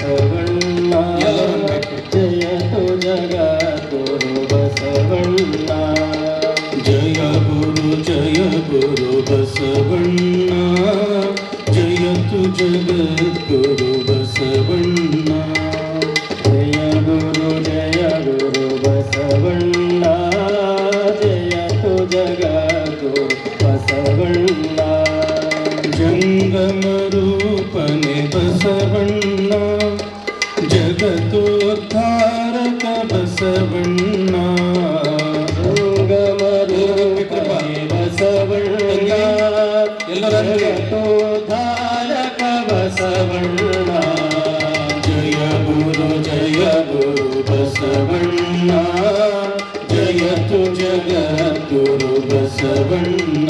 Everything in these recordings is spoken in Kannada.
ಬಸವಣ್ಣ ಜಯತು ಜಗದ್ಗುರು ಬಸವಣ್ಣ ಜಯ ಗುರು ಬಸವಣ್ಣ ಜಯತು ಜಗದ್ಗುರು ಬಸವಣ್ಣ ಜಯ ಗುರು ಬಸವಣ್ಣ ಜಯತು ಜಗದ್ಗುರು ಬಸವಣ್ಣ ಜಂಗಮ ರೂಪನೆ ಬಸವಣ್ಣ ಜಗತೋದ್ಧಾರಕ ಬಸವಣ್ಣ ಜಂಗಮ ರೂಪನೆ ಬಸವಣ್ಣ ಜಗತೋದ್ಧಾರಕ ಬಸವಣ್ಣ ಜಯ ಗುರು ಬಸವಣ್ಣ ಜಯತು ಜಗದ್ಗುರು ಬಸವಣ್ಣ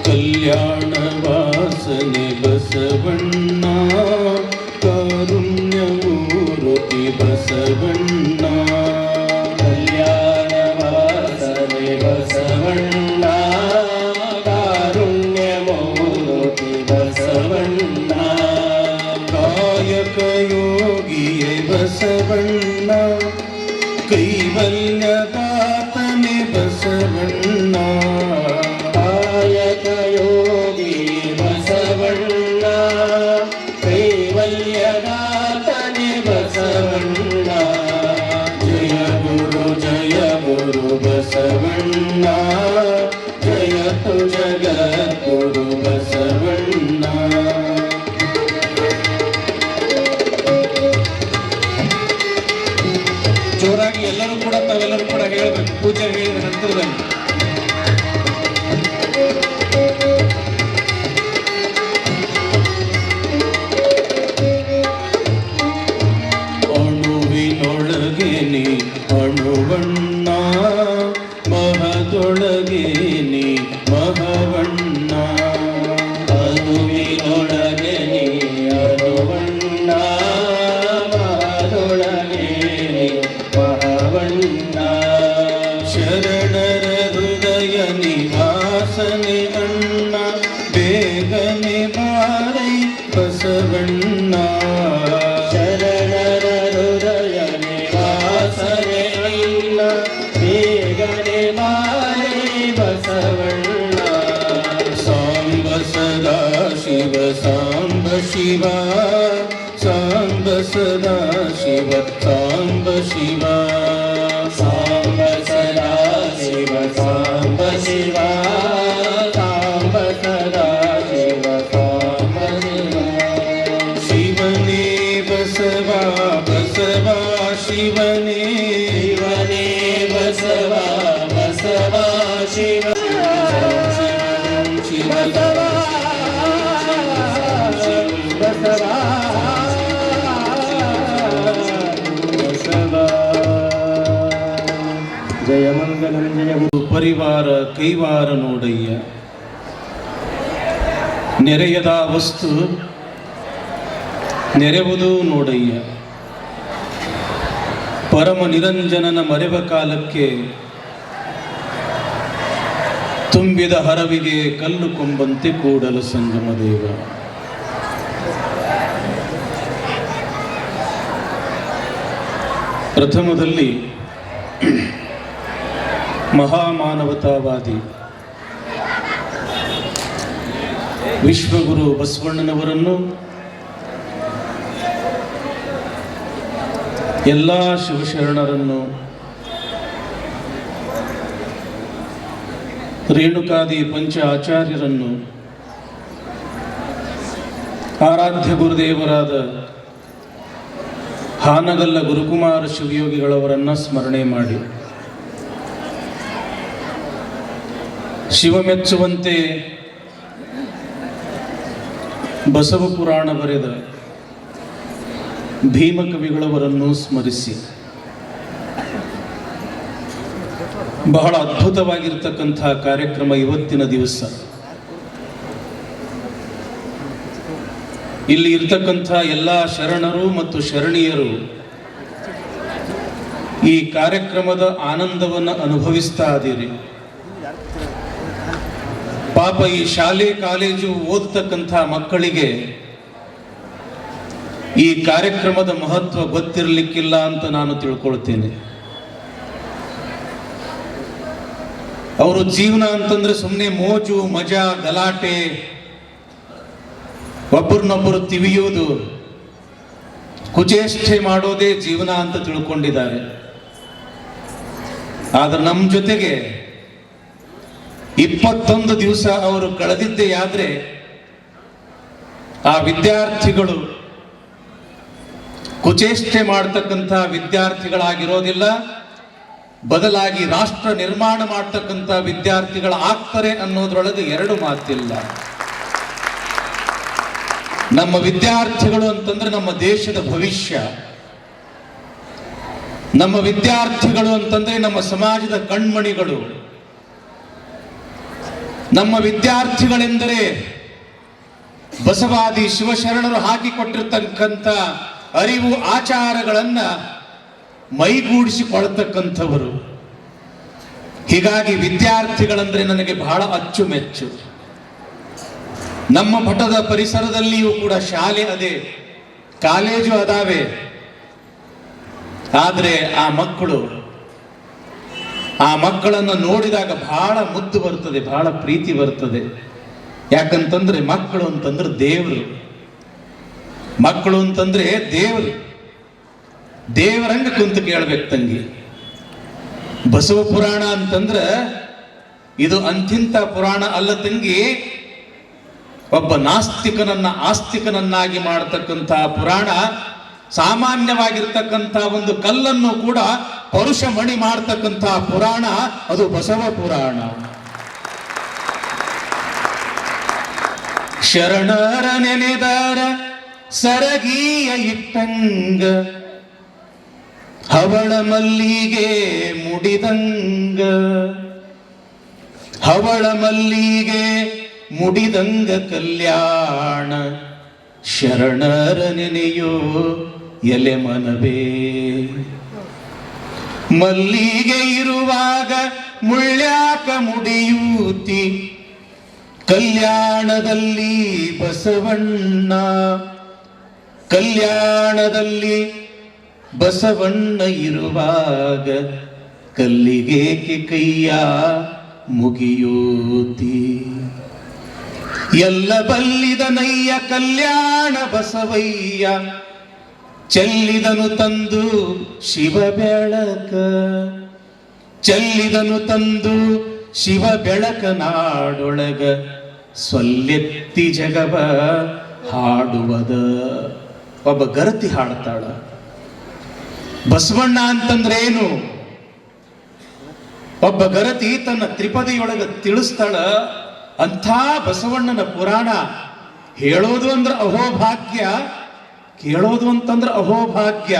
ಕಲ್ಯಾಣ ವಾಸನೆ ಬಸವಣ್ಣ ಕಾರುಣ್ಯ ಮೂರ್ತಿ ಬಸವಣ್ಣ ಕಲ್ಯಾಣ ವಾಸನೆ ಬಸವಣ್ಣ ಕಾರುಣ್ಯ ಮೂರ್ತಿ ಬಸವಣ್ಣ ಕಾಯಕ ಯೋಗಿಯೇ ಬಸವಣ್ಣ ಕೈವಲ್ಯದಾತನೆ ಬಸವಣ್ಣ ಕಾಯಕ ಯೋಗಿ ಬಸವಣ್ಣ ಕೈವಲ್ಯದಾತನೆ ಬಸವಣ್ಣ ಜಯ ಗುರು ಬಸವಣ್ಣ ಜಯತು ಜಗದ್ಗುರು ಬಸವಣ್ಣ ಜೋರಾಗಿ ಎಲ್ಲರೂ ಕೂಡ ತಾವೆಲ್ಲರೂ ಕೂಡ ಹೇಳಬೇಕು ಪೂಜೆ ಹೇಳಿದ ನಂತರದಲ್ಲಿ ಅಣುವಿನೊಳಗೆ ನೀ ಅಣುವಣ್ಣ ಮಹದೊಳಗೆ ನೀ ಮಹವಣ್ಣ ಅಣುವಿನೊಳಗೆ ನೀ ಅಣುವಣ್ಣ ಮಹದೊಳಗೆ ನೀ ಮಹವಣ್ಣ ಶರಣರ ಹೃದಯ ನಿವಾಸನೆ ಅಣ್ಣ ಬೇಗನೆ ಬಾರೈ ಬಸವಣ್ಣ ಶರಣರ ಹೃದಯ ನಿವಾಸನೆ ಅಣ್ಣ ಬೇಗನೆ ಬಾರೈ ಬಸವಣ್ಣ ಸಾಂಬ ಸದಾ ಶಿವ ಸಾಂಬ ಶಿವ ಸಾಂಬ ಸದಾ ಶಿವ ಸಾಂಬ ಶಿವ ಸಾಂಬ ಸದಾ ಶಿವ ಸಾಂಬ ಶಿವ ಸಾಂಬ ಸದಾ ಶಿವ ಸಾಂಬ ಶಿವ ಶಿವನೇ ಬಸವ ಬಸವ ಶಿವನೇ ಶಿವನೇ ಬಸವ ಬಸವ ಶಿವ ಶಿವ ಬಸವ ಜಯ ಮಂಗಲಂ ಜಯ ಪರಿವಾರ ಕೈವಾರ ನೋಡಯ್ಯ ನೆರೆಯದ ವಸ್ತು ನೆರೆವುದು ನೋಡಯ್ಯ ಪರಮ ನಿರಂಜನನ ಮರೆವ ಕಾಲಕ್ಕೆ ತುಂಬಿದ ಹರವಿಗೆ ಕಲ್ಲು ಕೊಂಬಂತೆ ಕೂಡಲ ಸಂಗಮ ದೇವ ಪ್ರಥಮದಲ್ಲಿ ಮಹಾಮಾನವತಾವಾದಿ ವಿಶ್ವಗುರು ಬಸವಣ್ಣನವರನ್ನು ಎಲ್ಲ ಶಿವಶರಣರನ್ನು ರೇಣುಕಾದಿ ಪಂಚ ಆಚಾರ್ಯರನ್ನು ಆರಾಧ್ಯ ಗುರುದೇವರಾದ ಹಾನಗಲ್ಲ ಗುರುಕುಮಾರ ಶಿವಯೋಗಿಗಳವರನ್ನು ಸ್ಮರಣೆ ಮಾಡಿ ಶಿವ ಮೆಚ್ಚುವಂತೆ ಬಸವ ಪುರಾಣ ಬರೆದ ಭೀಮಕವಿಗಳವರನ್ನು ಸ್ಮರಿಸಿ ಬಹಳ ಅದ್ಭುತವಾಗಿರ್ತಕ್ಕಂಥ ಕಾರ್ಯಕ್ರಮ ಇವತ್ತಿನ ದಿವಸ ಇಲ್ಲಿ ಇರ್ತಕ್ಕಂಥ ಎಲ್ಲ ಶರಣರು ಮತ್ತು ಶರಣೀಯರು ಈ ಕಾರ್ಯಕ್ರಮದ ಆನಂದವನ್ನು ಅನುಭವಿಸ್ತಾ ಇದ್ದೀರಿ. ಪಾಪ ಈ ಶಾಲೆ ಕಾಲೇಜು ಓದತಕ್ಕಂಥ ಮಕ್ಕಳಿಗೆ ಈ ಕಾರ್ಯಕ್ರಮದ ಮಹತ್ವ ಗೊತ್ತಿರಲಿಕ್ಕಿಲ್ಲ ಅಂತ ನಾನು ತಿಳ್ಕೊಳ್ತೇನೆ. ಅವರು ಜೀವನ ಅಂತಂದ್ರೆ ಸುಮ್ಮನೆ ಮೋಜು ಮಜಾ ಗಲಾಟೆ, ಒಬ್ಬರನ್ನೊಬ್ಬರು ತಿವಿಯುವುದು, ಕುಚೇಷ್ಟೆ ಮಾಡೋದೇ ಜೀವನ ಅಂತ ತಿಳ್ಕೊಂಡಿದ್ದಾರೆ. ಆದ್ರೆ ನಮ್ಮ ಜೊತೆಗೆ 21 ದಿವಸ ಅವರು ಕಳೆದಿದ್ದೇ ಆದ್ರೆ ಆ ವಿದ್ಯಾರ್ಥಿಗಳು ಕುಚೇಷ್ಟೆ ಮಾಡ್ತಕ್ಕಂಥ ವಿದ್ಯಾರ್ಥಿಗಳಾಗಿರೋದಿಲ್ಲ, ಬದಲಾಗಿ ರಾಷ್ಟ್ರ ನಿರ್ಮಾಣ ಮಾಡ್ತಕ್ಕಂಥ ವಿದ್ಯಾರ್ಥಿಗಳಾಗ್ತಾರೆ ಅನ್ನೋದ್ರೊಳಗೆ ಎರಡು ಮಾತಿಲ್ಲ. ನಮ್ಮ ವಿದ್ಯಾರ್ಥಿಗಳು ಅಂತಂದ್ರೆ ನಮ್ಮ ದೇಶದ ಭವಿಷ್ಯ. ನಮ್ಮ ವಿದ್ಯಾರ್ಥಿಗಳು ಅಂತಂದ್ರೆ ನಮ್ಮ ಸಮಾಜದ ಕಣ್ಮಣಿಗಳು. ನಮ್ಮ ವಿದ್ಯಾರ್ಥಿಗಳೆಂದರೆ ಬಸವಾದಿ ಶಿವಶರಣರು ಹಾಕಿಕೊಟ್ಟಿರ್ತಕ್ಕಂಥ ಅರಿವು ಆಚಾರಗಳನ್ನ ಮೈಗೂಡಿಸಿಕೊಳ್ತಕ್ಕಂಥವರು. ಹೀಗಾಗಿ ವಿದ್ಯಾರ್ಥಿಗಳಂದ್ರೆ ನನಗೆ ಬಹಳ ಅಚ್ಚುಮೆಚ್ಚು. ನಮ್ಮ ಮಠದ ಪರಿಸರದಲ್ಲಿಯೂ ಕೂಡ ಶಾಲೆ ಅದೇ, ಕಾಲೇಜು ಅದಾವೆ. ಆದರೆ ಆ ಮಕ್ಕಳನ್ನು ನೋಡಿದಾಗ ಬಹಳ ಮುದ್ದು ಬರ್ತದೆ, ಬಹಳ ಪ್ರೀತಿ ಬರ್ತದೆ. ಯಾಕಂತಂದ್ರೆ ಮಕ್ಕಳು ಅಂತಂದ್ರೆ ದೇವರು, ಮಕ್ಕಳು ಅಂತಂದ್ರೆ ದೇವರು. ದೇವರಂಗ ಕುಂತು ಕೇಳ್ಬೇಕು ತಂಗಿ. ಬಸವ ಪುರಾಣ ಅಂತಂದ್ರೆ ಇದು ಅಂತಿಂತ ಪುರಾಣ ಅಲ್ಲ ತಂಗಿ. ಒಬ್ಬ ನಾಸ್ತಿಕನನ್ನ ಆಸ್ತಿಕನನ್ನಾಗಿ ಮಾಡತಕ್ಕಂತಹ ಪುರಾಣ. ಸಾಮಾನ್ಯವಾಗಿರ್ತಕ್ಕಂಥ ಒಂದು ಕಲ್ಲನ್ನು ಕೂಡ ಪರುಷ ಮಣಿ ಮಾಡತಕ್ಕಂತಹ ಪುರಾಣ ಅದು ಬಸವ ಪುರಾಣ. ಶರಣರ ನೆನೆದಾರ ಸರಗೀಯ ಇಟ್ಟಂಗ, ಹವಳ ಮಲ್ಲಿಗೆ ಮುಡಿದಂಗ, ಹವಳ ಮಲ್ಲಿಗೆ ಮುಡಿದಂಗ ಕಲ್ಯಾಣ, ಶರಣರ ನೆನೆಯೋ ಎಲೆ ಮನವೇ. ಮಲ್ಲಿಗೆ ಇರುವಾಗ ಮುಳ್ಳ್ಯಾಕ ಮುಡಿಯೂತಿ, ಕಲ್ಯಾಣದಲ್ಲಿ ಬಸವಣ್ಣ, ಕಲ್ಯಾಣದಲ್ಲಿ ಬಸವಣ್ಣ ಇರುವಾಗ ಕಲ್ಲಿಗೇಕೆ ಕೈಯ ಮುಗಿಯೋತಿ. ಎಲ್ಲ ಬಲ್ಲಿದನಯ್ಯ ಕಲ್ಯಾಣ ಬಸವಯ್ಯ, ಚೆಲ್ಲಿದನು ತಂದು ಶಿವ ಬೆಳಕ, ಚೆಲ್ಲಿದನು ತಂದು ಶಿವ ಬೆಳಕ ನಾಡೊಳಗ, ಸೊಲ್ಲೆತ್ತಿ ಜಗವ ಹಾಡುವದ. ಒಬ್ಬ ಗರತಿ ಹಾಡ್ತಾಳ. ಬಸವಣ್ಣ ಅಂತಂದ್ರೆ ಏನು? ಒಬ್ಬ ಗರತಿ ತನ್ನ ತ್ರಿಪದಿಯೊಳಗ ತಿಳಿಸ್ತಾಳ. ಅಂಥ ಬಸವಣ್ಣನ ಪುರಾಣ ಹೇಳೋದು ಅಂದ್ರೆ ಅಹೋಭಾಗ್ಯ, ಕೇಳೋದು ಅಂತಂದ್ರೆ ಅಹೋಭಾಗ್ಯ.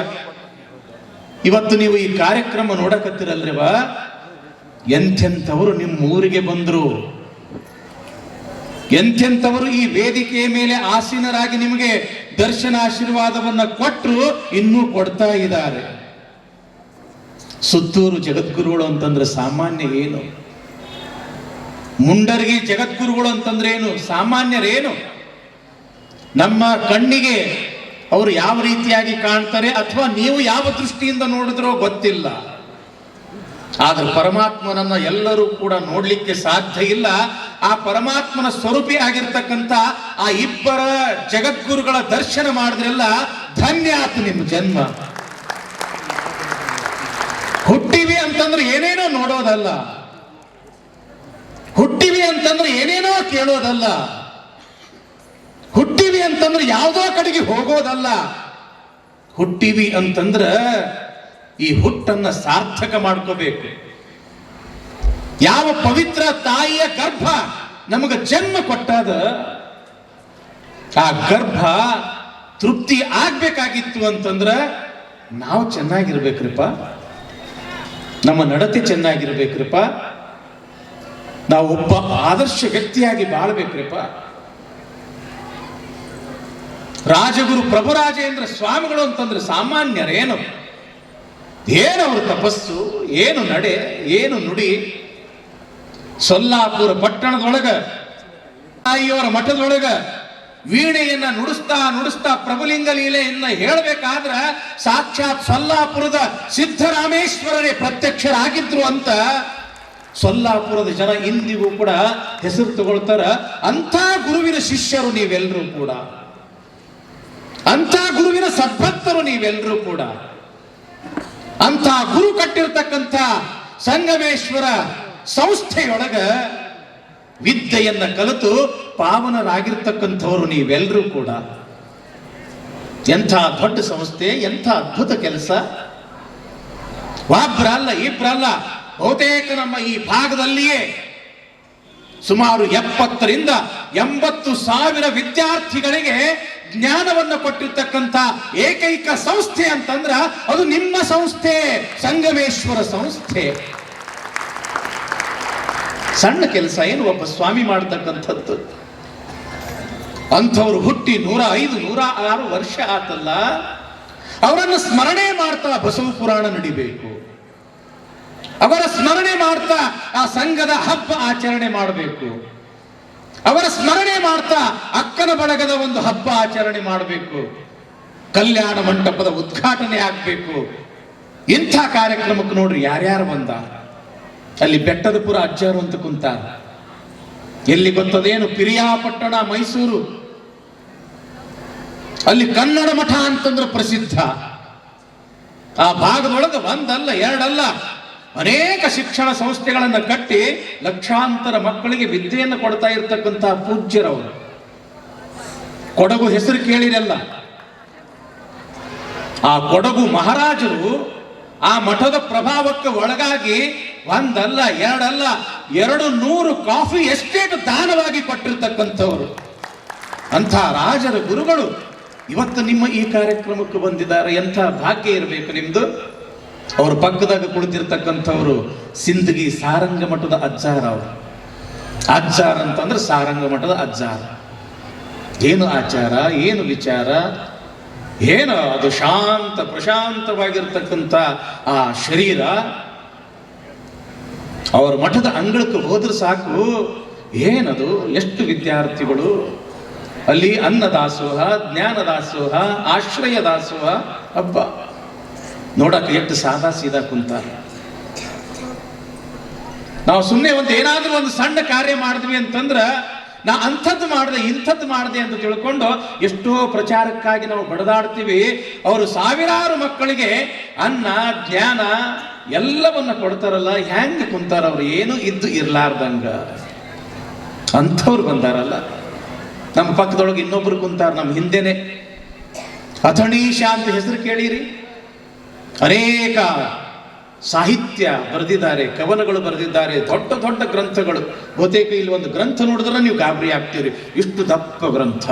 ಇವತ್ತು ನೀವು ಈ ಕಾರ್ಯಕ್ರಮ ನೋಡಕತ್ತಿರಲ್ರಿವ, ಎಂಥೆಂಥವರು ನಿಮ್ಮ ಊರಿಗೆ ಬಂದ್ರು, ಎಂಥೆಂಥವರು ಈ ವೇದಿಕೆಯ ಮೇಲೆ ಆಸೀನರಾಗಿ ನಿಮಗೆ ದರ್ಶನ ಆಶೀರ್ವಾದವನ್ನ ಕೊಟ್ಟರು, ಇನ್ನೂ ಕೊಡ್ತಾ ಇದ್ದಾರೆ. ಸುತ್ತೂರು ಜಗದ್ಗುರುಗಳು ಅಂತಂದ್ರೆ ಸಾಮಾನ್ಯ ಏನು? ಮುಂಡರ್ಗಿ ಜಗದ್ಗುರುಗಳು ಅಂತಂದ್ರೆ ಏನು? ಸಾಮಾನ್ಯರೇನು? ನಮ್ಮ ಕಣ್ಣಿಗೆ ಅವರು ಯಾವ ರೀತಿಯಾಗಿ ಕಾಣ್ತಾರೆ ಅಥವಾ ನೀವು ಯಾವ ದೃಷ್ಟಿಯಿಂದ ನೋಡಿದ್ರೋ ಗೊತ್ತಿಲ್ಲ. ಆದ್ರೆ ಪರಮಾತ್ಮನನ್ನ ಎಲ್ಲರೂ ಕೂಡ ನೋಡ್ಲಿಕ್ಕೆ ಸಾಧ್ಯ ಇಲ್ಲ. ಆ ಪರಮಾತ್ಮನ ಸ್ವರೂಪಿ ಆಗಿರ್ತಕ್ಕಂಥ ಆ ಇಬ್ಬರ ಜಗದ್ಗುರುಗಳ ದರ್ಶನ ಮಾಡಿದ್ರೆಲ್ಲ ಧನ್ಯ ಆತು ನಿಮ್ಮ ಜನ್ಮ. ಹುಟ್ಟಿವಿ ಅಂತಂದ್ರೆ ಏನೇನೋ ನೋಡೋದಲ್ಲ, ಹುಟ್ಟಿವಿ ಅಂತಂದ್ರೆ ಏನೇನೋ ಕೇಳೋದಲ್ಲ, ಹುಟ್ಟಿವಿ ಅಂತಂದ್ರೆ ಯಾವುದೋ ಕಡೆಗೆ ಹೋಗೋದಲ್ಲ. ಹುಟ್ಟಿವಿ ಅಂತಂದ್ರ ಈ ಹುಟ್ಟನ್ನ ಸಾರ್ಥಕ ಮಾಡ್ಕೋಬೇಕು. ಯಾವ ಪವಿತ್ರ ತಾಯಿಯ ಗರ್ಭ ನಮಗ ಜನ್ಮ ಕೊಟ್ಟಾದ, ಆ ಗರ್ಭ ತೃಪ್ತಿ ಆಗ್ಬೇಕಾಗಿತ್ತು ಅಂತಂದ್ರ ನಾವು ಚೆನ್ನಾಗಿರ್ಬೇಕ್ರಿಪ್ಪ, ನಮ್ಮ ನಡತೆ ಚೆನ್ನಾಗಿರ್ಬೇಕ್ರಿಪ್ಪ, ನಾವು ಒಬ್ಬ ಆದರ್ಶ ವ್ಯಕ್ತಿಯಾಗಿ ಬಾಳ್ಬೇಕ್ರಿಪ್ಪ. ರಾಜಗುರು ಪ್ರಭುರಾಜೇಂದ್ರ ಸ್ವಾಮಿಗಳು ಅಂತಂದ್ರೆ ಸಾಮಾನ್ಯರೇನು? ಏನವ್ರ ತಪಸ್ಸು, ಏನು ನಡೆ, ಏನು ನುಡಿ. ಸೊಲ್ಲಾಪುರ ಪಟ್ಟಣದೊಳಗ ತಾಯಿಯವರ ಮಠದೊಳಗ ವೀಣೆಯನ್ನ ನುಡಿಸ್ತಾ ನುಡಿಸ್ತಾ ಪ್ರಭುಲಿಂಗ ಲೀಲೆಯನ್ನ ಹೇಳಬೇಕಾದ್ರ ಸಾಕ್ಷಾತ್ ಸೊಲ್ಲಾಪುರದ ಸಿದ್ದರಾಮೇಶ್ವರರೇ ಪ್ರತ್ಯಕ್ಷರಾಗಿದ್ರು ಅಂತ ಸೊಲ್ಲಾಪುರದ ಜನ ಇಂದಿಗೂ ಕೂಡ ಹೆಸರು ತಗೊಳ್ತಾರ. ಅಂಥ ಗುರುವಿನ ಶಿಷ್ಯರು ನೀವೆಲ್ಲರೂ ಕೂಡ, ಅಂಥ ಗುರುವಿನ ಸದ್ಭಕ್ತರು ನೀವೆಲ್ಲರೂ ಕೂಡ. ಅಂಥ ಗುರು ಕಟ್ಟಿರ್ತಕ್ಕಂಥ ಸಂಗಮೇಶ್ವರ ಸಂಸ್ಥೆಯೊಳಗ ವಿದ್ಯೆಯನ್ನ ಕಲಿತು ಪಾವನರಾಗಿರ್ತಕ್ಕಂಥವರು ನೀವೆಲ್ಲರೂ ಕೂಡ. ಎಂಥ ದೊಡ್ಡ ಸಂಸ್ಥೆ, ಎಂಥ ಅದ್ಭುತ ಕೆಲಸ. ಒಬ್ಬರಲ್ಲ ಇಬ್ಬರಲ್ಲ, ಬಹುತೇಕ ನಮ್ಮ ಈ ಭಾಗದಲ್ಲಿಯೇ ಸುಮಾರು 70 ರಿಂದ 80,000 ವಿದ್ಯಾರ್ಥಿಗಳಿಗೆ ಜ್ಞಾನವನ್ನು ಕೊಟ್ಟಿರ್ತಕ್ಕಂಥ ಏಕೈಕ ಸಂಸ್ಥೆ ಅಂತಂದ್ರ ಅದು ನಿಮ್ಮ ಸಂಸ್ಥೆ, ಸಂಗಮೇಶ್ವರ ಸಂಸ್ಥೆ. ಸಣ್ಣ ಕೆಲಸ ಏನು ಒಬ್ಬ ಸ್ವಾಮಿ ಮಾಡತಕ್ಕಂಥದ್ದು. ಅಂಥವ್ರು ಹುಟ್ಟಿ 105, 106 ವರ್ಷ ಆತಲ್ಲ. ಅವರನ್ನು ಸ್ಮರಣೆ ಮಾಡ್ತಾ ಬಸವ ಪುರಾಣ ನಡಿಬೇಕು. ಅವರ ಸ್ಮರಣೆ ಮಾಡ್ತಾ ಆ ಸಂಘದ ಹಬ್ಬ ಆಚರಣೆ ಮಾಡಬೇಕು. ಅವರ ಸ್ಮರಣೆ ಮಾಡ್ತಾ ಅಕ್ಕನ ಬಳಗದ ಒಂದು ಹಬ್ಬ ಆಚರಣೆ ಮಾಡಬೇಕು. ಕಲ್ಯಾಣ ಮಂಟಪದ ಉದ್ಘಾಟನೆ ಆಗಬೇಕು. ಇಂಥ ಕಾರ್ಯಕ್ರಮಕ್ಕೆ ನೋಡ್ರಿ ಯಾರ್ಯಾರು ಬಂದ. ಅಲ್ಲಿ ಬೆಟ್ಟದಪುರ ಅಜ್ಜಾರು ಅಂತ ಕುಂತಾರ. ಎಲ್ಲಿ ಗೊತ್ತದೇನು? ಪಿರಿಯಾಪಟ್ಟಣ, ಮೈಸೂರು. ಅಲ್ಲಿ ಕನ್ನಡ ಮಠ ಅಂತಂದ್ರೆ ಪ್ರಸಿದ್ಧ. ಆ ಭಾಗದೊಳಗೆ ಒಂದಲ್ಲ ಎರಡಲ್ಲ ಅನೇಕ ಶಿಕ್ಷಣ ಸಂಸ್ಥೆಗಳನ್ನು ಕಟ್ಟಿ ಲಕ್ಷಾಂತರ ಮಕ್ಕಳಿಗೆ ವಿದ್ಯೆಯನ್ನು ಕೊಡ್ತಾ ಇರ್ತಕ್ಕಂತಹ ಪೂಜ್ಯರವರು. ಕೊಡಗು ಹೆಸರು ಕೇಳಿರಲ್ಲ. ಆ ಕೊಡಗು ಮಹಾರಾಜರು ಆ ಮಠದ ಪ್ರಭಾವಕ್ಕೆ ಒಳಗಾಗಿ ಒಂದಲ್ಲ ಎರಡಲ್ಲ 200 ಕಾಫಿ ಎಸ್ಟೇಟ್ ದಾನವಾಗಿ ಕೊಟ್ಟಿರ್ತಕ್ಕಂಥವ್ರು. ಅಂಥ ರಾಜರ ಗುರುಗಳು ಇವತ್ತು ನಿಮ್ಮ ಈ ಕಾರ್ಯಕ್ರಮಕ್ಕೆ ಬಂದಿದ್ದಾರೆ. ಎಂಥ ಭಾಗ್ಯ ಇರಬೇಕು ನಿಮ್ದು. ಅವ್ರ ಪಕ್ಕದಾಗ ಕುಳಿತಿರ್ತಕ್ಕಂಥವ್ರು ಸಿಂದಗಿ ಸಾರಂಗ ಮಠದ ಅಜ್ಜಾರ. ಅವರು ಅಜ್ಜಾರ ಅಂತಂದ್ರೆ ಸಾರಂಗ ಮಠದ ಅಜ್ಜಾರ. ಏನು ಆಚಾರ, ಏನು ವಿಚಾರ, ಏನು ಅದು ಶಾಂತ ಪ್ರಶಾಂತವಾಗಿರ್ತಕ್ಕಂಥ ಆ ಶರೀರ. ಅವರ ಮಠದ ಅಂಗಳಕ್ಕೆ ಹೋದ್ರೆ ಸಾಕು, ಏನದು, ಎಷ್ಟು ವಿದ್ಯಾರ್ಥಿಗಳು ಅಲ್ಲಿ ಅನ್ನದಾಸೋಹ, ಜ್ಞಾನದಾಸೋಹ, ಆಶ್ರಯ ದಾಸೋಹ. ಹಬ್ಬ ನೋಡಕ್ಕೆ ಎಷ್ಟು ಸಾದಾ ಸೀದಾ ಕುಂತಾರೆ. ನಾವು ಸುಮ್ಮನೆ ಏನಾದ್ರೂ ಒಂದು ಸಣ್ಣ ಕಾರ್ಯ ಮಾಡಿದ್ವಿ ಅಂತಂದ್ರ ನಾ ಅಂಥದ್ದು ಮಾಡಿದೆ ಇಂಥದ್ದು ಮಾಡಿದೆ ಅಂತ ತಿಳ್ಕೊಂಡು ಎಷ್ಟೋ ಪ್ರಚಾರಕ್ಕಾಗಿ ನಾವು ಬಡದಾಡ್ತೀವಿ. ಅವರು ಸಾವಿರಾರು ಮಕ್ಕಳಿಗೆ ಅನ್ನ ಜ್ಞಾನ ಎಲ್ಲವನ್ನ ಕೊಡ್ತಾರಲ್ಲ, ಹೆಂಗೆ ಕುಂತಾರ ಅವ್ರು? ಏನು ಇದ್ದು ಇರ್ಲಾರ್ದಂಗ ಅಂಥವ್ರು ಬಂದಾರಲ್ಲ. ನಮ್ಮ ಪಕ್ಕದೊಳಗೆ ಇನ್ನೊಬ್ರು ಕುಂತಾರ, ನಮ್ಮ ಹಿಂದೆನೆ. ಅಥಣೀಶ ಅಂತ ಹೆಸರು ಕೇಳಿರಿ. ಅನೇಕ ಸಾಹಿತ್ಯ ಬರೆದಿದ್ದಾರೆ, ಕವನಗಳು ಬರೆದಿದ್ದಾರೆ, ದೊಡ್ಡ ದೊಡ್ಡ ಗ್ರಂಥಗಳು. ಬಹುತೇಕ ಇಲ್ಲಿ ಒಂದು ಗ್ರಂಥ ನೋಡಿದ್ರೆ ನೀವು ಗಾಬರಿ ಆಗ್ತೀರಿ, ಇಷ್ಟು ದಪ್ಪ ಗ್ರಂಥ.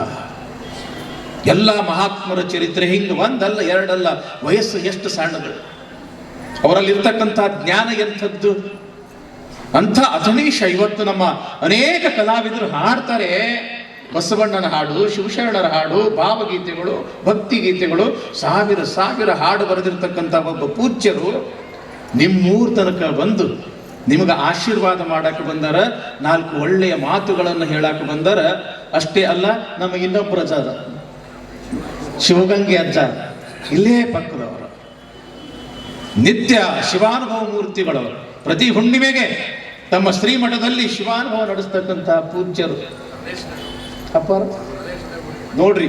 ಎಲ್ಲ ಮಹಾತ್ಮರ ಚರಿತ್ರೆ. ಹಿಂಗೆ ಒಂದಲ್ಲ ಎರಡಲ್ಲ, ವಯಸ್ಸು ಎಷ್ಟು ಸಣ್ಣದು, ಅವರಲ್ಲಿರ್ತಕ್ಕಂಥ ಜ್ಞಾನ ಎಂಥದ್ದು. ಅಂಥ ಅಥಣೀಶ ಇವತ್ತು ನಮ್ಮ ಅನೇಕ ಕಲಾವಿದರು ಹಾಡ್ತಾರೆ. ಬಸವಣ್ಣನ ಹಾಡು, ಶಿವಶರಣರ ಹಾಡು, ಭಾವಗೀತೆಗಳು, ಭಕ್ತಿ ಗೀತೆಗಳು, ಸಾವಿರ ಹಾಡು ಬರೆದಿರ್ತಕ್ಕಂಥ ಒಬ್ಬ ಪೂಜ್ಯರು ನಿಮ್ಮೂರ ತನಕ ಬಂದು ನಿಮಗೆ ಆಶೀರ್ವಾದ ಮಾಡಕ್ಕೆ ಬಂದಾರ, 4 ಒಳ್ಳೆಯ ಮಾತುಗಳನ್ನು ಹೇಳಕ್ಕೆ ಬಂದಾರ. ಅಷ್ಟೇ ಅಲ್ಲ, ನಮ್ಮ ಇನ್ನೊಬ್ಬರ ಅಜ್ಜ ಶಿವಗಂಗೆ ಅಜ್ಜ ಇಲ್ಲೇ ಪಕ್ಕದವರು, ನಿತ್ಯ ಶಿವಾನುಭವ ಮೂರ್ತಿಗಳವರು. ಪ್ರತಿ ಹುಣ್ಣಿಮೆಗೆ ತಮ್ಮ ಶ್ರೀಮಠದಲ್ಲಿ ಶಿವಾನುಭವ ನಡೆಸ್ತಕ್ಕಂಥ ಪೂಜ್ಯರು. ಅಪ್ಪಾರ ನೋಡ್ರಿ,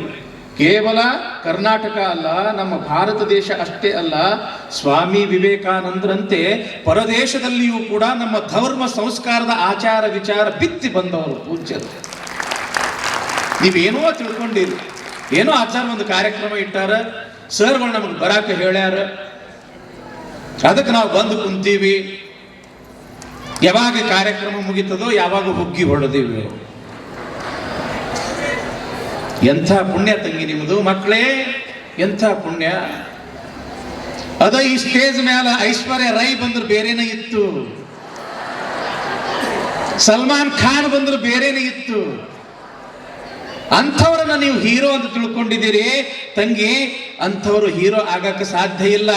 ಕೇವಲ ಕರ್ನಾಟಕ ಅಲ್ಲ, ನಮ್ಮ ಭಾರತ ದೇಶ ಅಷ್ಟೇ ಅಲ್ಲ, ಸ್ವಾಮಿ ವಿವೇಕಾನಂದರಂತೆ ಪರದೇಶದಲ್ಲಿಯೂ ಕೂಡ ನಮ್ಮ ಧರ್ಮ ಸಂಸ್ಕಾರದ ಆಚಾರ ವಿಚಾರ ಬಿತ್ತಿ ಬಂದವರು ಪೂಜ್ಯರು. ನೀವೇನೋ ತಿಳ್ಕೊಂಡಿರಿ, ಏನೋ ಆಚಾರ ಒಂದು ಕಾರ್ಯಕ್ರಮ ಇಟ್ಟಾರ, ಸರ್ಗಳು ನಮಗೆ ಬರಾಕ ಹೇಳ್ಯಾರ, ಅದಕ್ಕೆ ನಾವು ಬಂದು ಕುಂತೀವಿ. ಯಾವಾಗ ಕಾರ್ಯಕ್ರಮ ಮುಗಿತದೋ ಯಾವಾಗ ಹುಗ್ಗಿ ಹೊಡೆದೀವಿ. ಎಂಥ ಪುಣ್ಯ ತಂಗಿ ನಿಮ್ಮದು ಮಕ್ಕಳೇ, ಎಂಥ ಪುಣ್ಯ. ಅದ ಈ ಸ್ಟೇಜ್ ಮೇಲೆ ಐಶ್ವರ್ಯ ರೈ ಬಂದ್ರು ಬೇರೆನೇ ಇತ್ತು, ಸಲ್ಮಾನ್ ಖಾನ್ ಬಂದ್ರು ಬೇರೆನೇ ಇತ್ತು. ಅಂಥವರನ್ನ ನೀವು ಹೀರೋ ಅಂತ ತಿಳ್ಕೊಂಡಿದ್ದೀರಿ ತಂಗಿ. ಅಂಥವರು ಹೀರೋ ಆಗಕ್ಕೆ ಸಾಧ್ಯ ಇಲ್ಲ.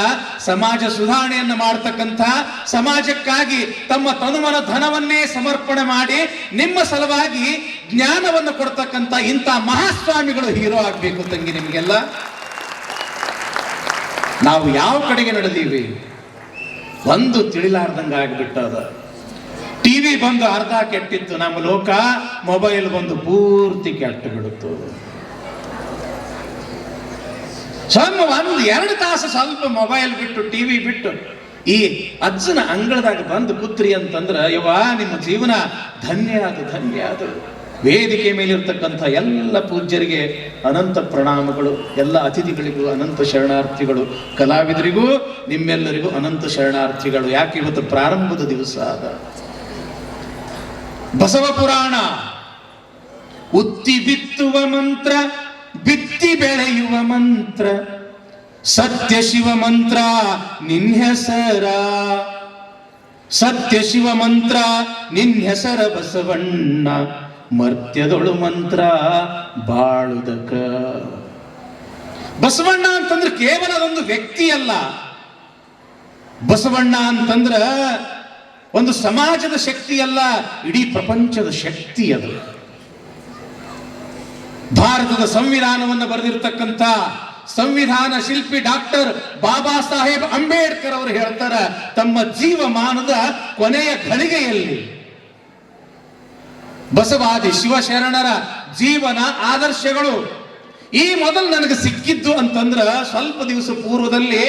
ಸಮಾಜ ಸುಧಾರಣೆಯನ್ನು ಮಾಡತಕ್ಕಂಥ, ಸಮಾಜಕ್ಕಾಗಿ ತಮ್ಮ ತನುಮನ ಧನವನ್ನೇ ಸಮರ್ಪಣೆ ಮಾಡಿ ನಿಮ್ಮ ಸಲುವಾಗಿ ಜ್ಞಾನವನ್ನು ಕೊಡ್ತಕ್ಕಂಥ ಇಂಥ ಮಹಾಸ್ವಾಮಿಗಳು ಹೀರೋ ಆಗ್ಬೇಕು ತಂಗಿ. ನಿಮಗೆಲ್ಲ ನಾವು ಯಾವ ಕಡೆಗೆ ನಡೆದೀವಿ ಒಂದು ತಿಳಿಲಾರ್ದಂಗ ಆಗ್ಬಿಟ್ಟದ. ಟಿವಿ ಬಂದು ಅರ್ಧ ಕೆಟ್ಟಿತ್ತು ನಮ್ಮ ಲೋಕ, ಮೊಬೈಲ್ ಬಂದು ಪೂರ್ತಿ ಕೆಟ್ಟು ಬಿಡುತ್ತು. ಸ್ವಲ್ಪ 1-2 ತಾಸು ಸ್ವಲ್ಪ ಮೊಬೈಲ್ ಬಿಟ್ಟು ಟಿವಿ ಬಿಟ್ಟು ಈ ಅಜ್ಜನ ಅಂಗಳದಾಗ ಬಂದು ಕೂತ್ರಿ ಅಂತಂದ್ರ ಯವ್ವ ನಿಮ್ಮ ಜೀವನ ಧನ್ಯ ಅದು. ವೇದಿಕೆ ಮೇಲಿರ್ತಕ್ಕಂಥ ಎಲ್ಲ ಪೂಜ್ಯರಿಗೆ ಅನಂತ ಪ್ರಣಾಮಗಳು, ಎಲ್ಲ ಅತಿಥಿಗಳಿಗೂ ಅನಂತ ಶರಣಾರ್ಥಿಗಳು, ಕಲಾವಿದರಿಗೂ ನಿಮ್ಮೆಲ್ಲರಿಗೂ ಅನಂತ ಶರಣಾರ್ಥಿಗಳು. ಯಾಕೆ ಇವತ್ತು ಪ್ರಾರಂಭದ ದಿವಸ ಅದ. ಬಸವ ಪುರಾಣ ಉತ್ತಿ ಬಿತ್ತುವ ಮಂತ್ರ, ಬಿತ್ತಿ ಬೆಳೆಯುವ ಮಂತ್ರ, ಸತ್ಯ ಶಿವ ಮಂತ್ರ ನಿನ್ನೆಸರ, ಸತ್ಯ ಶಿವ ಮಂತ್ರ ನಿನ್ನೆಸರ ಬಸವಣ್ಣ, ಮರ್ತ್ಯದೊಳು ಮಂತ್ರ ಬಾಳುದಕ. ಬಸವಣ್ಣ ಅಂತಂದ್ರೆ ಕೇವಲ ಅದೊಂದು ವ್ಯಕ್ತಿ ಅಲ್ಲ. ಬಸವಣ್ಣ ಅಂತಂದ್ರ ಒಂದು ಸಮಾಜದ ಶಕ್ತಿ ಅಲ್ಲ, ಇಡೀ ಪ್ರಪಂಚದ ಶಕ್ತಿ ಅದು. ಭಾರತದ ಸಂವಿಧಾನವನ್ನು ಬರೆದಿರ್ತಕ್ಕಂಥ ಸಂವಿಧಾನ ಶಿಲ್ಪಿ ಡಾಕ್ಟರ್ ಬಾಬಾ ಸಾಹೇಬ್ ಅಂಬೇಡ್ಕರ್ ಅವರು ಹೇಳ್ತಾರೆ, ತಮ್ಮ ಜೀವಮಾನದ ಕೊನೆಯ ಘಳಿಗೆಯಲ್ಲಿ ಬಸವಾದಿ ಶಿವಶರಣರ ಜೀವನ ಆದರ್ಶಗಳು ಈ ಮೊದಲು ನನಗೆ ಸಿಕ್ಕಿದ್ದು ಅಂತಂದ್ರ ಸ್ವಲ್ಪ ದಿವಸ ಪೂರ್ವದಲ್ಲಿ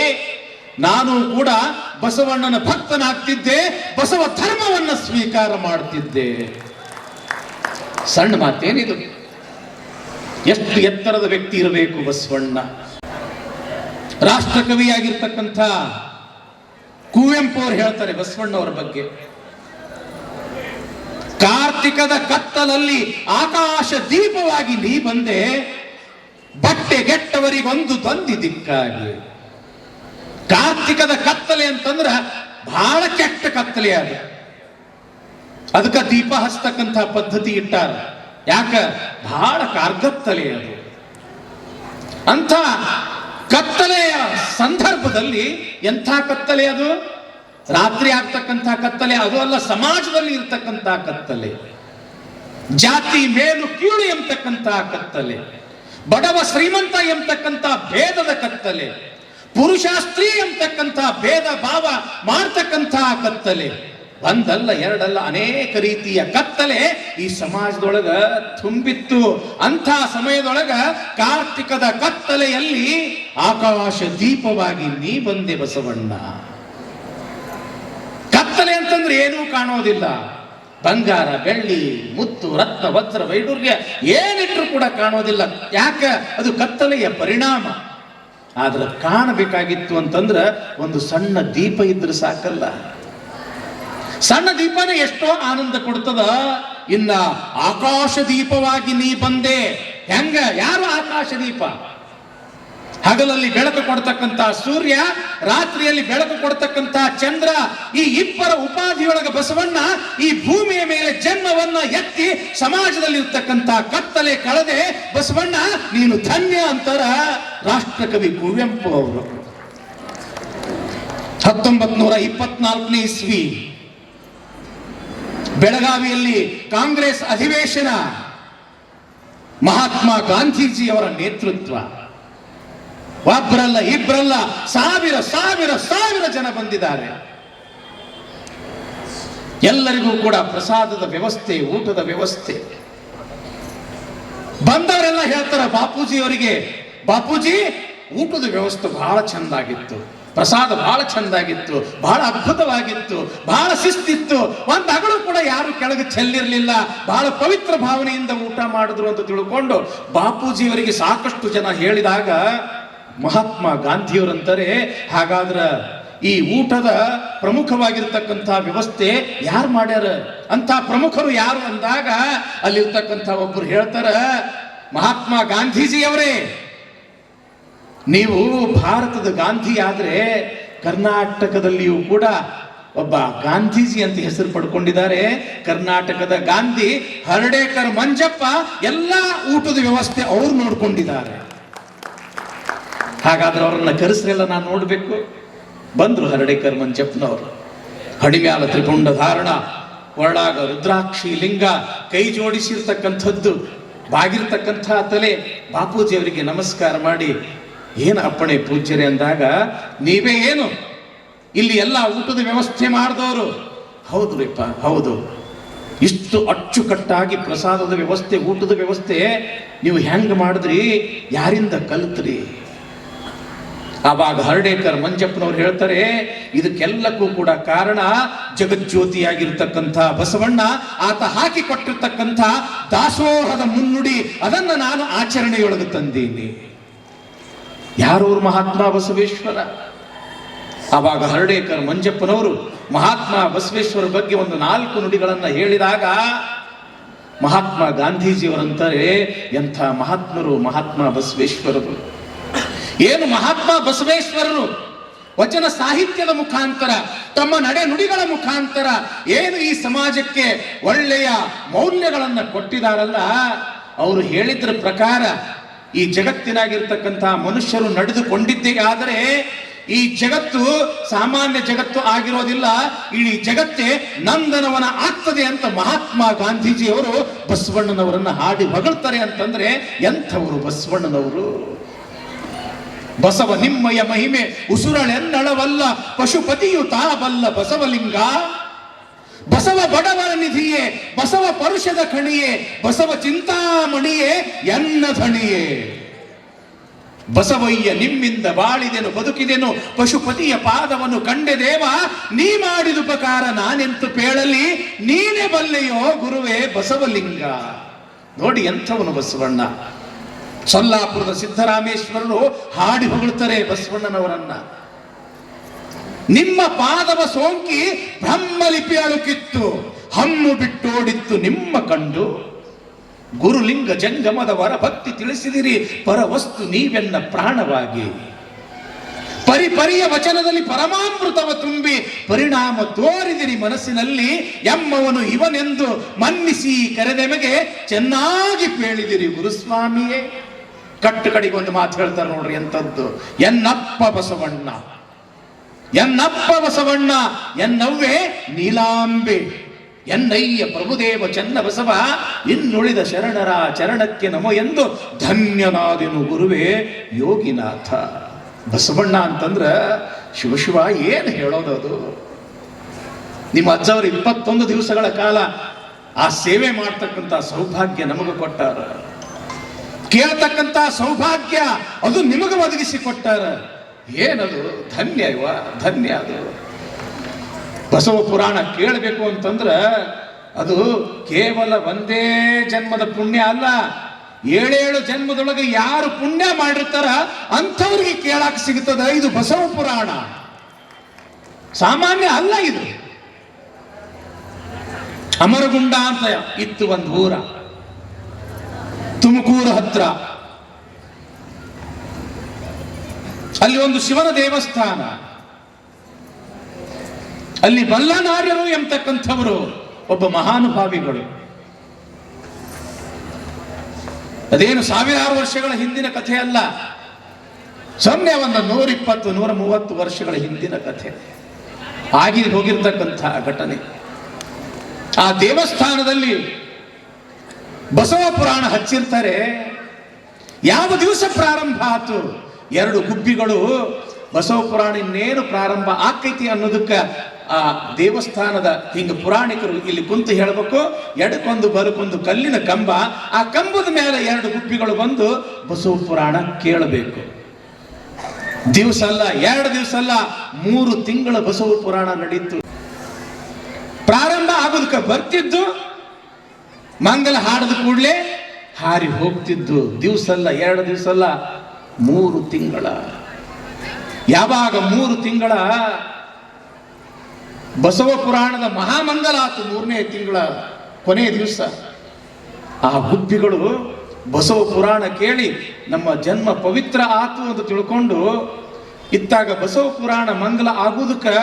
ನಾನು ಕೂಡ ಬಸವಣ್ಣನ ಭಕ್ತನಾಗ್ತಿದ್ದೆ, ಬಸವ ಧರ್ಮವನ್ನ ಸ್ವೀಕಾರ ಮಾಡ್ತಿದ್ದೆ. ಸಣ್ಣ ಮಾತೇನಿದು. ಎಷ್ಟು ಎತ್ತರದ ವ್ಯಕ್ತಿ ಇರಬೇಕು ಬಸವಣ್ಣ. ರಾಷ್ಟ್ರಕವಿಯಾಗಿರ್ತಕ್ಕಂಥ ಕುವೆಂಪು ಅವರು ಹೇಳ್ತಾರೆ ಬಸವಣ್ಣವರ ಬಗ್ಗೆ, ಕಾರ್ತಿಕದ ಕತ್ತಲಲ್ಲಿ ಆಕಾಶ ದೀಪವಾಗಿ ನೀ ಬಂದೆ, ಬಟ್ಟೆಗೆಟ್ಟವರಿಗೊಂದು ತಂದಿ ದಿಕ್ಕಾಗಿ. ಕಾರ್ತಿಕದ ಕತ್ತಲೆ ಅಂತಂದ್ರ ಬಹಳ ಕೆಟ್ಟ ಕತ್ತಲೆ ಅದು. ಅದಕ್ಕೆ ದೀಪ ಹಚ್ಚತಕ್ಕಂಥ ಪದ್ಧತಿ ಇಟ್ಟಾರ. ಯಾಕ? ಬಹಳ ಕಾರ್ಗತ್ತಲೆ ಅದು. ಅಂಥ ಕತ್ತಲೆಯ ಸಂದರ್ಭದಲ್ಲಿ ಎಂಥ ಕತ್ತಲೆ ಅದು? ರಾತ್ರಿ ಆಗ್ತಕ್ಕಂಥ ಕತ್ತಲೆ ಅದು ಅಲ್ಲ, ಸಮಾಜದಲ್ಲಿ ಇರ್ತಕ್ಕಂಥ ಕತ್ತಲೆ, ಜಾತಿ ಮೇಲು ಕೀಳು ಎಂಬತಕ್ಕಂಥ ಕತ್ತಲೆ, ಬಡವ ಶ್ರೀಮಂತ ಎಂಬತಕ್ಕಂಥ ಭೇದದ ಕತ್ತಲೆ, ಪುರುಷ ಸ್ತ್ರೀ ಎಂಬತಕ್ಕಂಥ ಭೇದ ಭಾವ ಮಾಡ್ತಕ್ಕಂಥ ಕತ್ತಲೆ. ಒಂದಲ್ಲ ಎರಡಲ್ಲ ಅನೇಕ ರೀತಿಯ ಕತ್ತಲೆ ಈ ಸಮಾಜದೊಳಗ ತುಂಬಿತ್ತು. ಅಂಥ ಸಮಯದೊಳಗ ಕಾರ್ತಿಕದ ಕತ್ತಲೆಯಲ್ಲಿ ಆಕಾಶ ದೀಪವಾಗಿ ನೀ ಬಂದೆ ಬಸವಣ್ಣ. ಕತ್ತಲೆ ಅಂತಂದ್ರೆ ಏನೂ ಕಾಣೋದಿಲ್ಲ. ಬಂಗಾರ, ಬೆಳ್ಳಿ, ಮುತ್ತು, ರತ್ನ, ವಜ್ರ, ವೈಡೂರ್ಯ ಏನಿಟ್ರು ಕೂಡ ಕಾಣೋದಿಲ್ಲ. ಯಾಕ? ಅದು ಕತ್ತಲೆಯ ಪರಿಣಾಮ. ಆದ್ರೆ ಕಾಣಬೇಕಾಗಿತ್ತು ಅಂತಂದ್ರ ಒಂದು ಸಣ್ಣ ದೀಪ ಇದ್ರೆ ಸಾಕಲ್ಲ. ಸಣ್ಣ ದೀಪನೇ ಎಷ್ಟೋ ಆನಂದ ಕೊಡ್ತದ. ಇನ್ನ ಆಕಾಶ ದೀಪವಾಗಿ ನೀ ಬಂದೆ. ಹೆಂಗ? ಯಾರು ಆಕಾಶ ದೀಪ? ಹಗಲಲ್ಲಿ ಬೆಳಕು ಕೊಡ್ತಕ್ಕಂಥ ಸೂರ್ಯ, ರಾತ್ರಿಯಲ್ಲಿ ಬೆಳಕು ಕೊಡ್ತಕ್ಕಂಥ ಚಂದ್ರ. ಈ ಇಬ್ಬರ ಉಪಾಧಿಯೊಳಗ ಬಸವಣ್ಣ ಈ ಭೂಮಿಯ ಮೇಲೆ ಜನ್ಮವನ್ನ ಎತ್ತಿ ಸಮಾಜದಲ್ಲಿ ಇರ್ತಕ್ಕಂಥ ಕತ್ತಲೆ ಕಳೆದೆ. ಬಸವಣ್ಣ ನೀನು ಧನ್ಯ ಅಂತಾರ ರಾಷ್ಟ್ರಕವಿ ಕುವೆಂಪು ಅವರು. 1924ನೇ ಇಸ್ವಿ ಬೆಳಗಾವಿಯಲ್ಲಿ ಕಾಂಗ್ರೆಸ್ ಅಧಿವೇಶನ. ಮಹಾತ್ಮ ಗಾಂಧೀಜಿಯವರ ನೇತೃತ್ವ. ಒಬ್ಬರಲ್ಲ ಇಬ್ಬರಲ್ಲ, ಸಾವಿರ ಸಾವಿರ ಸಾವಿರ ಜನ ಬಂದಿದ್ದಾರೆ. ಎಲ್ಲರಿಗೂ ಕೂಡ ಪ್ರಸಾದದ ವ್ಯವಸ್ಥೆ, ಊಟದ ವ್ಯವಸ್ಥೆ. ಬಂದವರೆಲ್ಲ ಹೇಳ್ತಾರ ಬಾಪೂಜಿ ಅವರಿಗೆ, ಬಾಪೂಜಿ ಊಟದ ವ್ಯವಸ್ಥೆ ಬಹಳ ಚಂದಾಗಿತ್ತು, ಪ್ರಸಾದ ಬಹಳ ಚಂದಾಗಿತ್ತು, ಬಹಳ ಅದ್ಭುತವಾಗಿತ್ತು, ಬಹಳ ಶಿಸ್ತಿತ್ತು, ಒಂದು ಅಗಳು ಕೂಡ ಯಾರು ಕೆಳಗೆ ಚೆಲ್ಲಿರ್ಲಿಲ್ಲ, ಬಹಳ ಪವಿತ್ರ ಭಾವನೆಯಿಂದ ಊಟ ಮಾಡಿದ್ರು ಅಂತ ತಿಳ್ಕೊಂಡು ಬಾಪೂಜಿಯವರಿಗೆ ಸಾಕಷ್ಟು ಜನ ಹೇಳಿದಾಗ ಮಹಾತ್ಮ ಗಾಂಧಿಯವರಂತಾರೆ, ಹಾಗಾದ್ರ ಈ ಊಟದ ಪ್ರಮುಖವಾಗಿರ್ತಕ್ಕಂಥ ವ್ಯವಸ್ಥೆ ಯಾರು ಮಾಡ್ಯಾರ? ಅಂತ ಪ್ರಮುಖರು ಯಾರು ಅಂದಾಗ ಅಲ್ಲಿರ್ತಕ್ಕಂಥ ಒಬ್ಬರು ಹೇಳ್ತಾರ, ಮಹಾತ್ಮ ಗಾಂಧೀಜಿಯವರೇ, ನೀವು ಭಾರತದ ಗಾಂಧಿ ಆದ್ರೆ ಕರ್ನಾಟಕದಲ್ಲಿಯೂ ಕೂಡ ಒಬ್ಬ ಗಾಂಧೀಜಿ ಅಂತ ಹೆಸರು ಪಡ್ಕೊಂಡಿದ್ದಾರೆ. ಕರ್ನಾಟಕದ ಗಾಂಧಿ ಹರ್ಡೇಕರ್ ಮಂಜಪ್ಪ ಎಲ್ಲ ಊಟದ ವ್ಯವಸ್ಥೆ ಅವ್ರು ನೋಡ್ಕೊಂಡಿದ್ದಾರೆ. ಹಾಗಾದ್ರೆ ಅವರನ್ನ ಕರೆಸ್ರೆಲ್ಲ ನಾನು ನೋಡ್ಬೇಕು. ಬಂದ್ರು ಹರ್ಡೇಕರ್ ಮಂಜಪ್ಪನವರು. ಹಡಿಮ್ಯಾಲ ತ್ರಿಪುಂಡ ಧಾರಣ, ಒಳಾಗ ರುದ್ರಾಕ್ಷಿ ಲಿಂಗ, ಕೈ ಜೋಡಿಸಿರ್ತಕ್ಕಂಥದ್ದು, ಬಾಗಿರ್ತಕ್ಕಂಥ ತಲೆ. ಬಾಪೂಜಿಯವರಿಗೆ ನಮಸ್ಕಾರ ಮಾಡಿ, ಏನು ಅಪ್ಪಣೆ ಪೂಜ್ಯರೇ ಅಂದಾಗ, ನೀವೇ ಏನು ಇಲ್ಲಿ ಎಲ್ಲ ಊಟದ ವ್ಯವಸ್ಥೆ ಮಾಡಿದವರು? ಹೌದು ರೀಪ್ಪ, ಹೌದು. ಇಷ್ಟು ಅಚ್ಚುಕಟ್ಟಾಗಿ ಪ್ರಸಾದದ ವ್ಯವಸ್ಥೆ, ಊಟದ ವ್ಯವಸ್ಥೆ ನೀವು ಹೆಂಗ್ ಮಾಡಿದ್ರಿ? ಯಾರಿಂದ ಕಲಿತ್ರಿ? ಆವಾಗ ಹರ್ಡೇಕರ್ ಮಂಜಪ್ಪನವ್ರು ಹೇಳ್ತಾರೆ, ಇದಕ್ಕೆಲ್ಲಕ್ಕೂ ಕೂಡ ಕಾರಣ ಜಗಜ್ಯೋತಿಯಾಗಿರ್ತಕ್ಕಂಥ ಬಸವಣ್ಣ. ಆತ ಹಾಕಿಕೊಟ್ಟಿರ್ತಕ್ಕಂಥ ದಾಸೋಹದ ಮುನ್ನುಡಿ, ಅದನ್ನ ನಾನು ಆಚರಣೆಯೊಳಗೆ ತಂದೀನಿ. ಯಾರೂರು? ಮಹಾತ್ಮ ಬಸವೇಶ್ವರ. ಆವಾಗ ಹರ್ಡೇಕರ್ ಮಂಜಪ್ಪನವರು ಮಹಾತ್ಮ ಬಸವೇಶ್ವರ ಬಗ್ಗೆ ಒಂದು 4 ನುಡಿಗಳನ್ನ ಹೇಳಿದಾಗ ಮಹಾತ್ಮ ಗಾಂಧೀಜಿಯವರಂತಾರೆ, ಎಂಥ ಮಹಾತ್ಮರು ಮಹಾತ್ಮ ಬಸವೇಶ್ವರರು. ಏನು ಮಹಾತ್ಮ ಬಸವೇಶ್ವರರು ವಚನ ಸಾಹಿತ್ಯದ ಮುಖಾಂತರ, ತಮ್ಮ ನಡೆ ನುಡಿಗಳ ಮುಖಾಂತರ ಏನು ಈ ಸಮಾಜಕ್ಕೆ ಒಳ್ಳೆಯ ಮೌಲ್ಯಗಳನ್ನು ಕೊಟ್ಟಿದಾರಲ್ಲ, ಅವರು ಹೇಳಿದ್ರ ಪ್ರಕಾರ ಈ ಜಗತ್ತಿನಾಗಿರ್ತಕ್ಕಂಥ ಮನುಷ್ಯರು ನಡೆದುಕೊಂಡಿದ್ದೇ ಆದರೆ ಈ ಜಗತ್ತು ಸಾಮಾನ್ಯ ಜಗತ್ತು ಆಗಿರೋದಿಲ್ಲ, ಇಡೀ ಜಗತ್ತೇ ನಂದನವನ ಆಗ್ತದೆ ಅಂತ ಮಹಾತ್ಮ ಗಾಂಧೀಜಿಯವರು ಬಸವಣ್ಣನವರನ್ನ ಹಾಡಿ ಹೊಗಳ್ತಾರೆ. ಅಂತಂದ್ರೆ ಎಂಥವರು ಬಸವಣ್ಣನವರು? ಬಸವ ನಿಮ್ಮಯ ಮಹಿಮೆ ಉಸುರಳೆನ್ನಳವಲ್ಲ, ಪಶುಪತಿಯು ತಾಬಲ್ಲ ಬಸವಲಿಂಗ. ಬಸವ ಬಡವರ ನಿಧಿಯೇ, ಬಸವ ಪರುಷದ ಕಣಿಯೇ, ಬಸವ ಚಿಂತಾಮಣಿಯೇ ಎನ್ನ ಧಣಿಯೇ. ಬಸವಯ್ಯ ನಿಮ್ಮಿಂದ ಬಾಳಿದೆನು ಬದುಕಿದೆನು, ಪಶುಪತಿಯ ಪಾದವನ್ನು ಕಂಡೆ ದೇವ. ನೀ ಮಾಡಿದ ಉಪಕಾರ ನಾನೆಂತು ಪೇಳಲಿ, ನೀನೇ ಬಲ್ಲೆಯೋ ಗುರುವೇ ಬಸವಲಿಂಗ. ನೋಡಿ ಎಂಥವನು ಬಸವಣ್ಣ. ಸೊಲ್ಲಾಪುರದ ಸಿದ್ದರಾಮೇಶ್ವರರು ಹಾಡಿ ಹೊಗಳ್ತಾರೆ ಬಸವಣ್ಣನವರನ್ನ. ನಿಮ್ಮ ಪಾದವ ಸೋಂಕಿ ಬ್ರಹ್ಮಲಿಪಿ ಅಳುಕಿತ್ತು, ಹಮ್ಮು ಬಿಟ್ಟೋಡಿತ್ತು ನಿಮ್ಮ ಕಂಡು. ಗುರುಲಿಂಗ ಜಂಗಮದ ವರ ಭಕ್ತಿ ತಿಳಿಸಿದಿರಿ, ಪರವಸ್ತು ನೀವೆನ್ನ ಪ್ರಾಣವಾಗಿ. ಪರಿಪರಿಯ ವಚನದಲ್ಲಿ ಪರಮಾಮೃತವ ತುಂಬಿ ಪರಿಣಾಮ ತೋರಿದಿರಿ ಮನಸ್ಸಿನಲ್ಲಿ. ಎಮ್ಮವನು ಇವನೆಂದು ಮನ್ನಿಸಿ ಕರೆದೆಮಗೆ ಚೆನ್ನಾಗಿ ಪೇಳಿದಿರಿ ಗುರುಸ್ವಾಮಿಯೇ. ಕಟ್ಟು ಕಡೆಗೊಂದು ಮಾತು ಹೇಳ್ತಾರೆ ನೋಡ್ರಿ, ಎಂಥದ್ದು. ಎನ್ನಪ್ಪ ಬಸವಣ್ಣ, ಎನ್ನಪ್ಪ ಬಸವಣ್ಣ, ಎನ್ನವ್ವೇ ನೀಲಾಂಬೆ, ಎನ್ನಯ್ಯ ಪ್ರಭುದೇವ ಚನ್ನ ಬಸವ, ಇನ್ನುಳಿದ ಶರಣರ ಚರಣಕ್ಕೆ ನಮೋ ಎಂದು ಧನ್ಯನಾದೆನು ಗುರುವೇ ಯೋಗಿನಾಥ. ಬಸವಣ್ಣ ಅಂತಂದ್ರ ಶಿವಶಿವ ಏನು ಹೇಳೋದದು? ನಿಮ್ಮ ಅಜ್ಜವರು 21 ದಿವಸಗಳ ಕಾಲ ಆ ಸೇವೆ ಮಾಡ್ತಕ್ಕಂಥ ಸೌಭಾಗ್ಯ ನಮಗೂ ಕೊಟ್ಟಾರ. ಕೇಳ್ತಕ್ಕಂಥ ಸೌಭಾಗ್ಯ ಅದು ನಿಮಗೆ ಒದಗಿಸಿ ಕೊಟ್ಟಾರ. ಏನದು? ಧನ್ಯ ಇವ, ಧನ್ಯ ಅದು. ಬಸವ ಪುರಾಣ ಕೇಳಬೇಕು ಅಂತಂದ್ರ ಅದು ಕೇವಲ ಒಂದೇ ಜನ್ಮದ ಪುಣ್ಯ ಅಲ್ಲ, 7 ಜನ್ಮದೊಳಗೆ ಯಾರು ಪುಣ್ಯ ಮಾಡಿರ್ತಾರ ಅಂಥವ್ರಿಗೆ ಕೇಳಾಕ ಸಿಗ್ತದ. ಇದು ಬಸವ ಪುರಾಣ ಸಾಮಾನ್ಯ ಅಲ್ಲ. ಇದು ಅಮರಗುಂಡ ಅಂತ ಇತ್ತು ಒಂದು ಊರ, ತುಮಕೂರು ಹತ್ರ. ಅಲ್ಲಿ ಒಂದು ಶಿವನ ದೇವಸ್ಥಾನ. ಅಲ್ಲಿ ಬಲ್ಲನಾರ್ಯರು ಎಂಬತಕ್ಕಂಥವರು ಒಬ್ಬ ಮಹಾನುಭಾವಿಗಳು. ಅದೇನು ಸಾವಿರಾರು ವರ್ಷಗಳ ಹಿಂದಿನ ಕಥೆ ಅಲ್ಲ, ಸೊನ್ನೆ ಒಂದು 120, 130 ವರ್ಷಗಳ ಹಿಂದಿನ ಕಥೆ ಆಗಿ ಹೋಗಿರ್ತಕ್ಕಂಥ ಘಟನೆ. ಆ ದೇವಸ್ಥಾನದಲ್ಲಿ ಬಸವ ಪುರಾಣ ಹಚ್ಚಿರ್ತಾರೆ. ಯಾವ ದಿವಸ ಪ್ರಾರಂಭ ಆತು? 2 ಗುಬ್ಬಿಗಳು ಬಸವ ಪುರಾಣ ಇನ್ನೇನು ಪ್ರಾರಂಭ ಆಕೈತಿ ಅನ್ನೋದಕ್ಕೆ ಆ ದೇವಸ್ಥಾನದ ಹಿಂಗ ಪುರಾಣಿಕರು ಇಲ್ಲಿ ಕುಂತು ಹೇಳಬೇಕು. ಎಡಕ್ಕೊಂದು ಬಲಕ್ಕೊಂದು ಕಲ್ಲಿನ ಕಂಬ, ಆ ಕಂಬದ ಮೇಲೆ 2 ಗುಬ್ಬಿಗಳು ಬಂದು ಬಸವ ಪುರಾಣ ಕೇಳಬೇಕು. ದಿವಸ ಅಲ್ಲ, 2 ದಿವಸ ಅಲ್ಲ, 3 ತಿಂಗಳ ಬಸವ ಪುರಾಣ ನಡೀತು. ಪ್ರಾರಂಭ ಆಗೋದಕ್ಕೆ ಬರ್ತಿದ್ದು, ಮಂಗಲ ಹಾಡದ ಕೂಡಲೇ ಹಾರಿ ಹೋಗ್ತಿದ್ದು. ದಿವಸ ಅಲ್ಲ, 2 ದಿವಸ ಅಲ್ಲ, 3 ತಿಂಗಳ. ಯಾವಾಗ 3 ತಿಂಗಳ ಬಸವ ಪುರಾಣದ ಮಹಾಮಂಗಲ ಆತು, 3ನೇ ತಿಂಗಳ ಕೊನೆಯ ದಿವಸ ಆ ಗುಬ್ಬಿಗಳು ಬಸವ ಪುರಾಣ ಕೇಳಿ ನಮ್ಮ ಜನ್ಮ ಪವಿತ್ರ ಆತು ಅಂತ ತಿಳ್ಕೊಂಡು ಇತ್ತಾಗ ಬಸವ ಪುರಾಣ ಮಂಗಲ ಆಗುವುದಕ್ಕೆ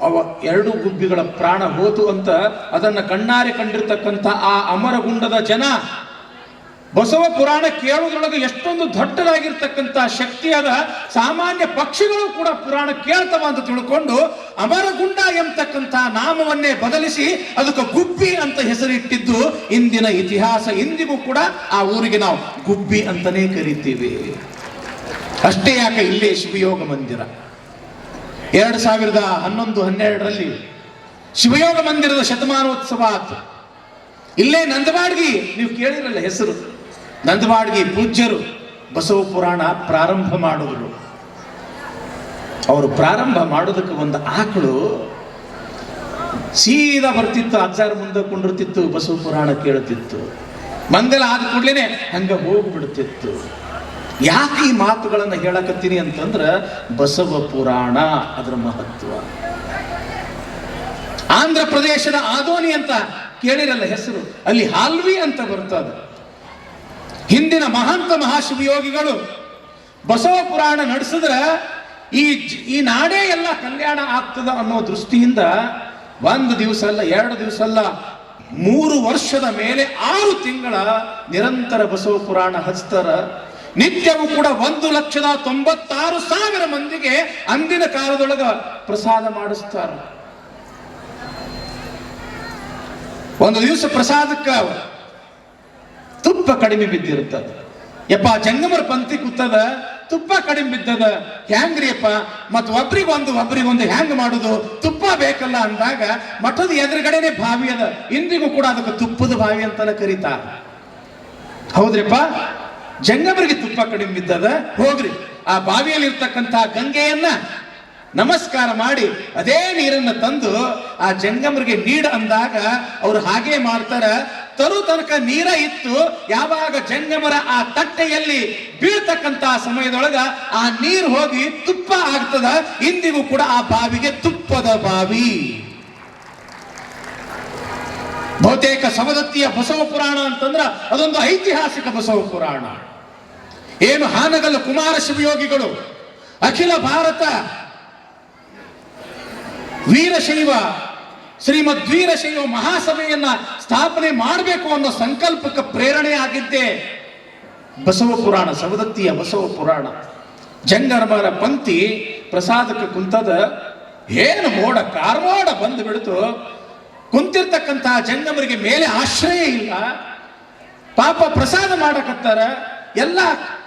ಅವ ಎರಡು ಗುಬ್ಬಿಗಳ ಪ್ರಾಣ ಹೋತು ಅಂತ ಅದನ್ನ ಕಣ್ಣಾರೆ ಕಂಡಿರ್ತಕ್ಕಂಥ ಆ ಅಮರಗುಂಡದ ಜನ ಬಸವ ಪುರಾಣ ಕೇಳುವುದರೊಳಗೆ ಎಷ್ಟೊಂದು ದೊಡ್ಡದಾಗಿರ್ತಕ್ಕಂಥ ಶಕ್ತಿಯಾದ ಸಾಮಾನ್ಯ ಪಕ್ಷಿಗಳು ಕೂಡ ಪುರಾಣ ಕೇಳ್ತವ ಅಂತ ತಿಳ್ಕೊಂಡು ಅಮರಗುಂಡ ಎಂಬತಕ್ಕಂಥ ನಾಮವನ್ನೇ ಬದಲಿಸಿ ಅದಕ್ಕೆ ಗುಬ್ಬಿ ಅಂತ ಹೆಸರಿಟ್ಟಿದ್ದು ಇಂದಿನ ಇತಿಹಾಸ. ಇಂದಿಗೂ ಕೂಡ ಆ ಊರಿಗೆ ನಾವು ಗುಬ್ಬಿ ಅಂತಾನೇ ಕರಿತೀವಿ. ಅಷ್ಟೇ ಯಾಕೆ, ಇಲ್ಲೇ ಶಿವಯೋಗ ಮಂದಿರ 2011-12ರಲ್ಲಿ ಶಿವಯೋಗ ಮಂದಿರದ ಶತಮಾನೋತ್ಸವ ಆಯ್ತು. ಇಲ್ಲೇ ನಂದವಾಡ್ಗಿ, ನೀವು ಕೇಳಿರಲ್ಲ ಹೆಸರು, ನಂದವಾಡ್ಗಿ ಪೂಜ್ಯರು ಬಸವ ಪುರಾಣ ಪ್ರಾರಂಭ ಮಾಡಿದ್ರು. ಅವರು ಪ್ರಾರಂಭ ಮಾಡೋದಕ್ಕೆ ಒಂದು ಆಕಳು ಸೀದಾ ಬರ್ತಿತ್ತು, ಅಜ್ಜಾರ ಮುಂದೆ ಕುಂಡಿರ್ತಿತ್ತು, ಬಸವ ಪುರಾಣ ಕೇಳುತ್ತಿತ್ತು. ಮಂಗಲ ಆದ ಕೂಡ್ಲೇನೆ ಹಂಗ ಹೋಗ್ಬಿಡ್ತಿತ್ತು. ಯಾಕೆ ಈ ಮಾತುಗಳನ್ನು ಹೇಳಕತ್ತೀನಿ ಅಂತಂದ್ರೆ ಬಸವ ಪುರಾಣ ಅದರ ಮಹತ್ವ. ಆಂಧ್ರ ಪ್ರದೇಶದ ಆದೋನಿ ಅಂತ ಕೇಳಿರಲ್ಲ ಹೆಸರು, ಅಲ್ಲಿ ಹಾಲ್ವಿ ಅಂತ ಬರ್ತದೆ. ಹಿಂದಿನ ಮಹಾಂತ ಮಹಾಶಿವಯೋಗಿಗಳು ಬಸವ ಪುರಾಣ ನಡೆಸಿದ್ರೆ ಈ ನಾಡೇ ಎಲ್ಲ ಕಲ್ಯಾಣ ಆಗ್ತದ ಅನ್ನೋ ದೃಷ್ಟಿಯಿಂದ 1 ದಿವಸ ಅಲ್ಲ, 2 ದಿವಸ ಅಲ್ಲ, 3 ವರ್ಷದ ಮೇಲೆ 6 ತಿಂಗಳ ನಿರಂತರ ಬಸವ ಪುರಾಣ ಹಚ್ತಾರ. ನಿತ್ಯವೂ ಕೂಡ 1,96,000 ಮಂದಿಗೆ ಅಂದಿನ ಕಾಲದೊಳಗ ಪ್ರಸಾದ ಮಾಡಿಸ್ತಾರ. ಒಂದು ದಿವಸ ಪ್ರಸಾದಕ್ಕ ತುಪ್ಪ ಕಡಿಮೆ ಬಿದ್ದಿರುತ್ತದೆ. ಯಪ್ಪ ಜಂಗಮರ ಪಂಕ್ತಿ ಕೂತದ, ತುಪ್ಪ ಕಡಿಮೆ ಬಿದ್ದದ, ಹ್ಯಾಂಗ್ರಿ ಅಪ್ಪ, ಮತ್ ಒಬ್ರಿಗೊಂದು ಹ್ಯಾಂಗ್ ಮಾಡುದು, ತುಪ್ಪ ಬೇಕಲ್ಲ ಅಂದಾಗ ಮಠದ ಎದುರುಗಡೆನೆ ಬಾವಿ ಅದ. ಇಂದಿಗೂ ಕೂಡ ಅದಕ್ಕೆ ತುಪ್ಪದ ಬಾವಿ ಅಂತಾನೆ ಕರೀತಾರ. ಹೌದ್ರಿಪ್ಪ, ಜಂಗಮರಿಗೆ ತುಪ್ಪ ಕಡಿಮೆ ಬಿದ್ದದ, ಹೋಗ್ರಿ ಆ ಬಾವಿಯಲ್ಲಿ ಇರ್ತಕ್ಕಂಥ ಗಂಗೆಯನ್ನ ನಮಸ್ಕಾರ ಮಾಡಿ ಅದೇ ನೀರನ್ನು ತಂದು ಆ ಜಂಗಮರಿಗೆ ನೀಡ ಅಂದಾಗ ಅವ್ರು ಹಾಗೆ ಮಾಡ್ತಾರ. ತರು ತನಕ ನೀರ ಇತ್ತು, ಯಾವಾಗ ಜಂಗಮರ ಆ ತಟ್ಟೆಯಲ್ಲಿ ಬೀಳ್ತಕ್ಕಂತ ಸಮಯದೊಳಗ ಆ ನೀರು ಹೋಗಿ ತುಪ್ಪ ಆಗ್ತದ. ಇಂದಿಗೂ ಕೂಡ ಆ ಬಾವಿಗೆ ತುಪ್ಪದ ಬಾವಿ. ಬಹುತೇಕ ಸವದತ್ತಿಯ ಬಸವ ಪುರಾಣ ಅಂತಂದ್ರ ಅದೊಂದು ಐತಿಹಾಸಿಕ ಬಸವ ಪುರಾಣ. ಏನು ಹಾನಗಲ್ಲು ಕುಮಾರ ಶಿವಯೋಗಿಗಳು ಅಖಿಲ ಭಾರತ ವೀರಶೈವ ಶ್ರೀಮದ್ ವೀರಶೈವ ಮಹಾಸಭೆಯನ್ನ ಸ್ಥಾಪನೆ ಮಾಡಬೇಕು ಅನ್ನೋ ಸಂಕಲ್ಪಕ್ಕೆ ಪ್ರೇರಣೆ ಆಗಿದ್ದೆ ಬಸವ ಪುರಾಣ, ಸವದತ್ತಿಯ ಬಸವ ಪುರಾಣ. ಜಂಗಮರ ಪಂಕ್ತಿ ಪ್ರಸಾದಕ್ಕೆ ಕುಂತದ, ಏನು ಮೋಡ ಕಾರ್ಮೋಡ ಬಂದು ಬಿಡ್ತು. ಕುಂತಿರ್ತಕ್ಕಂತಹ ಜಂಗಮರಿಗೆ ಮೇಲೆ ಆಶ್ರಯ ಇಲ್ಲ. ಪಾಪ ಪ್ರಸಾದ ಮಾಡಕತ್ತಾರ, ಎಲ್ಲ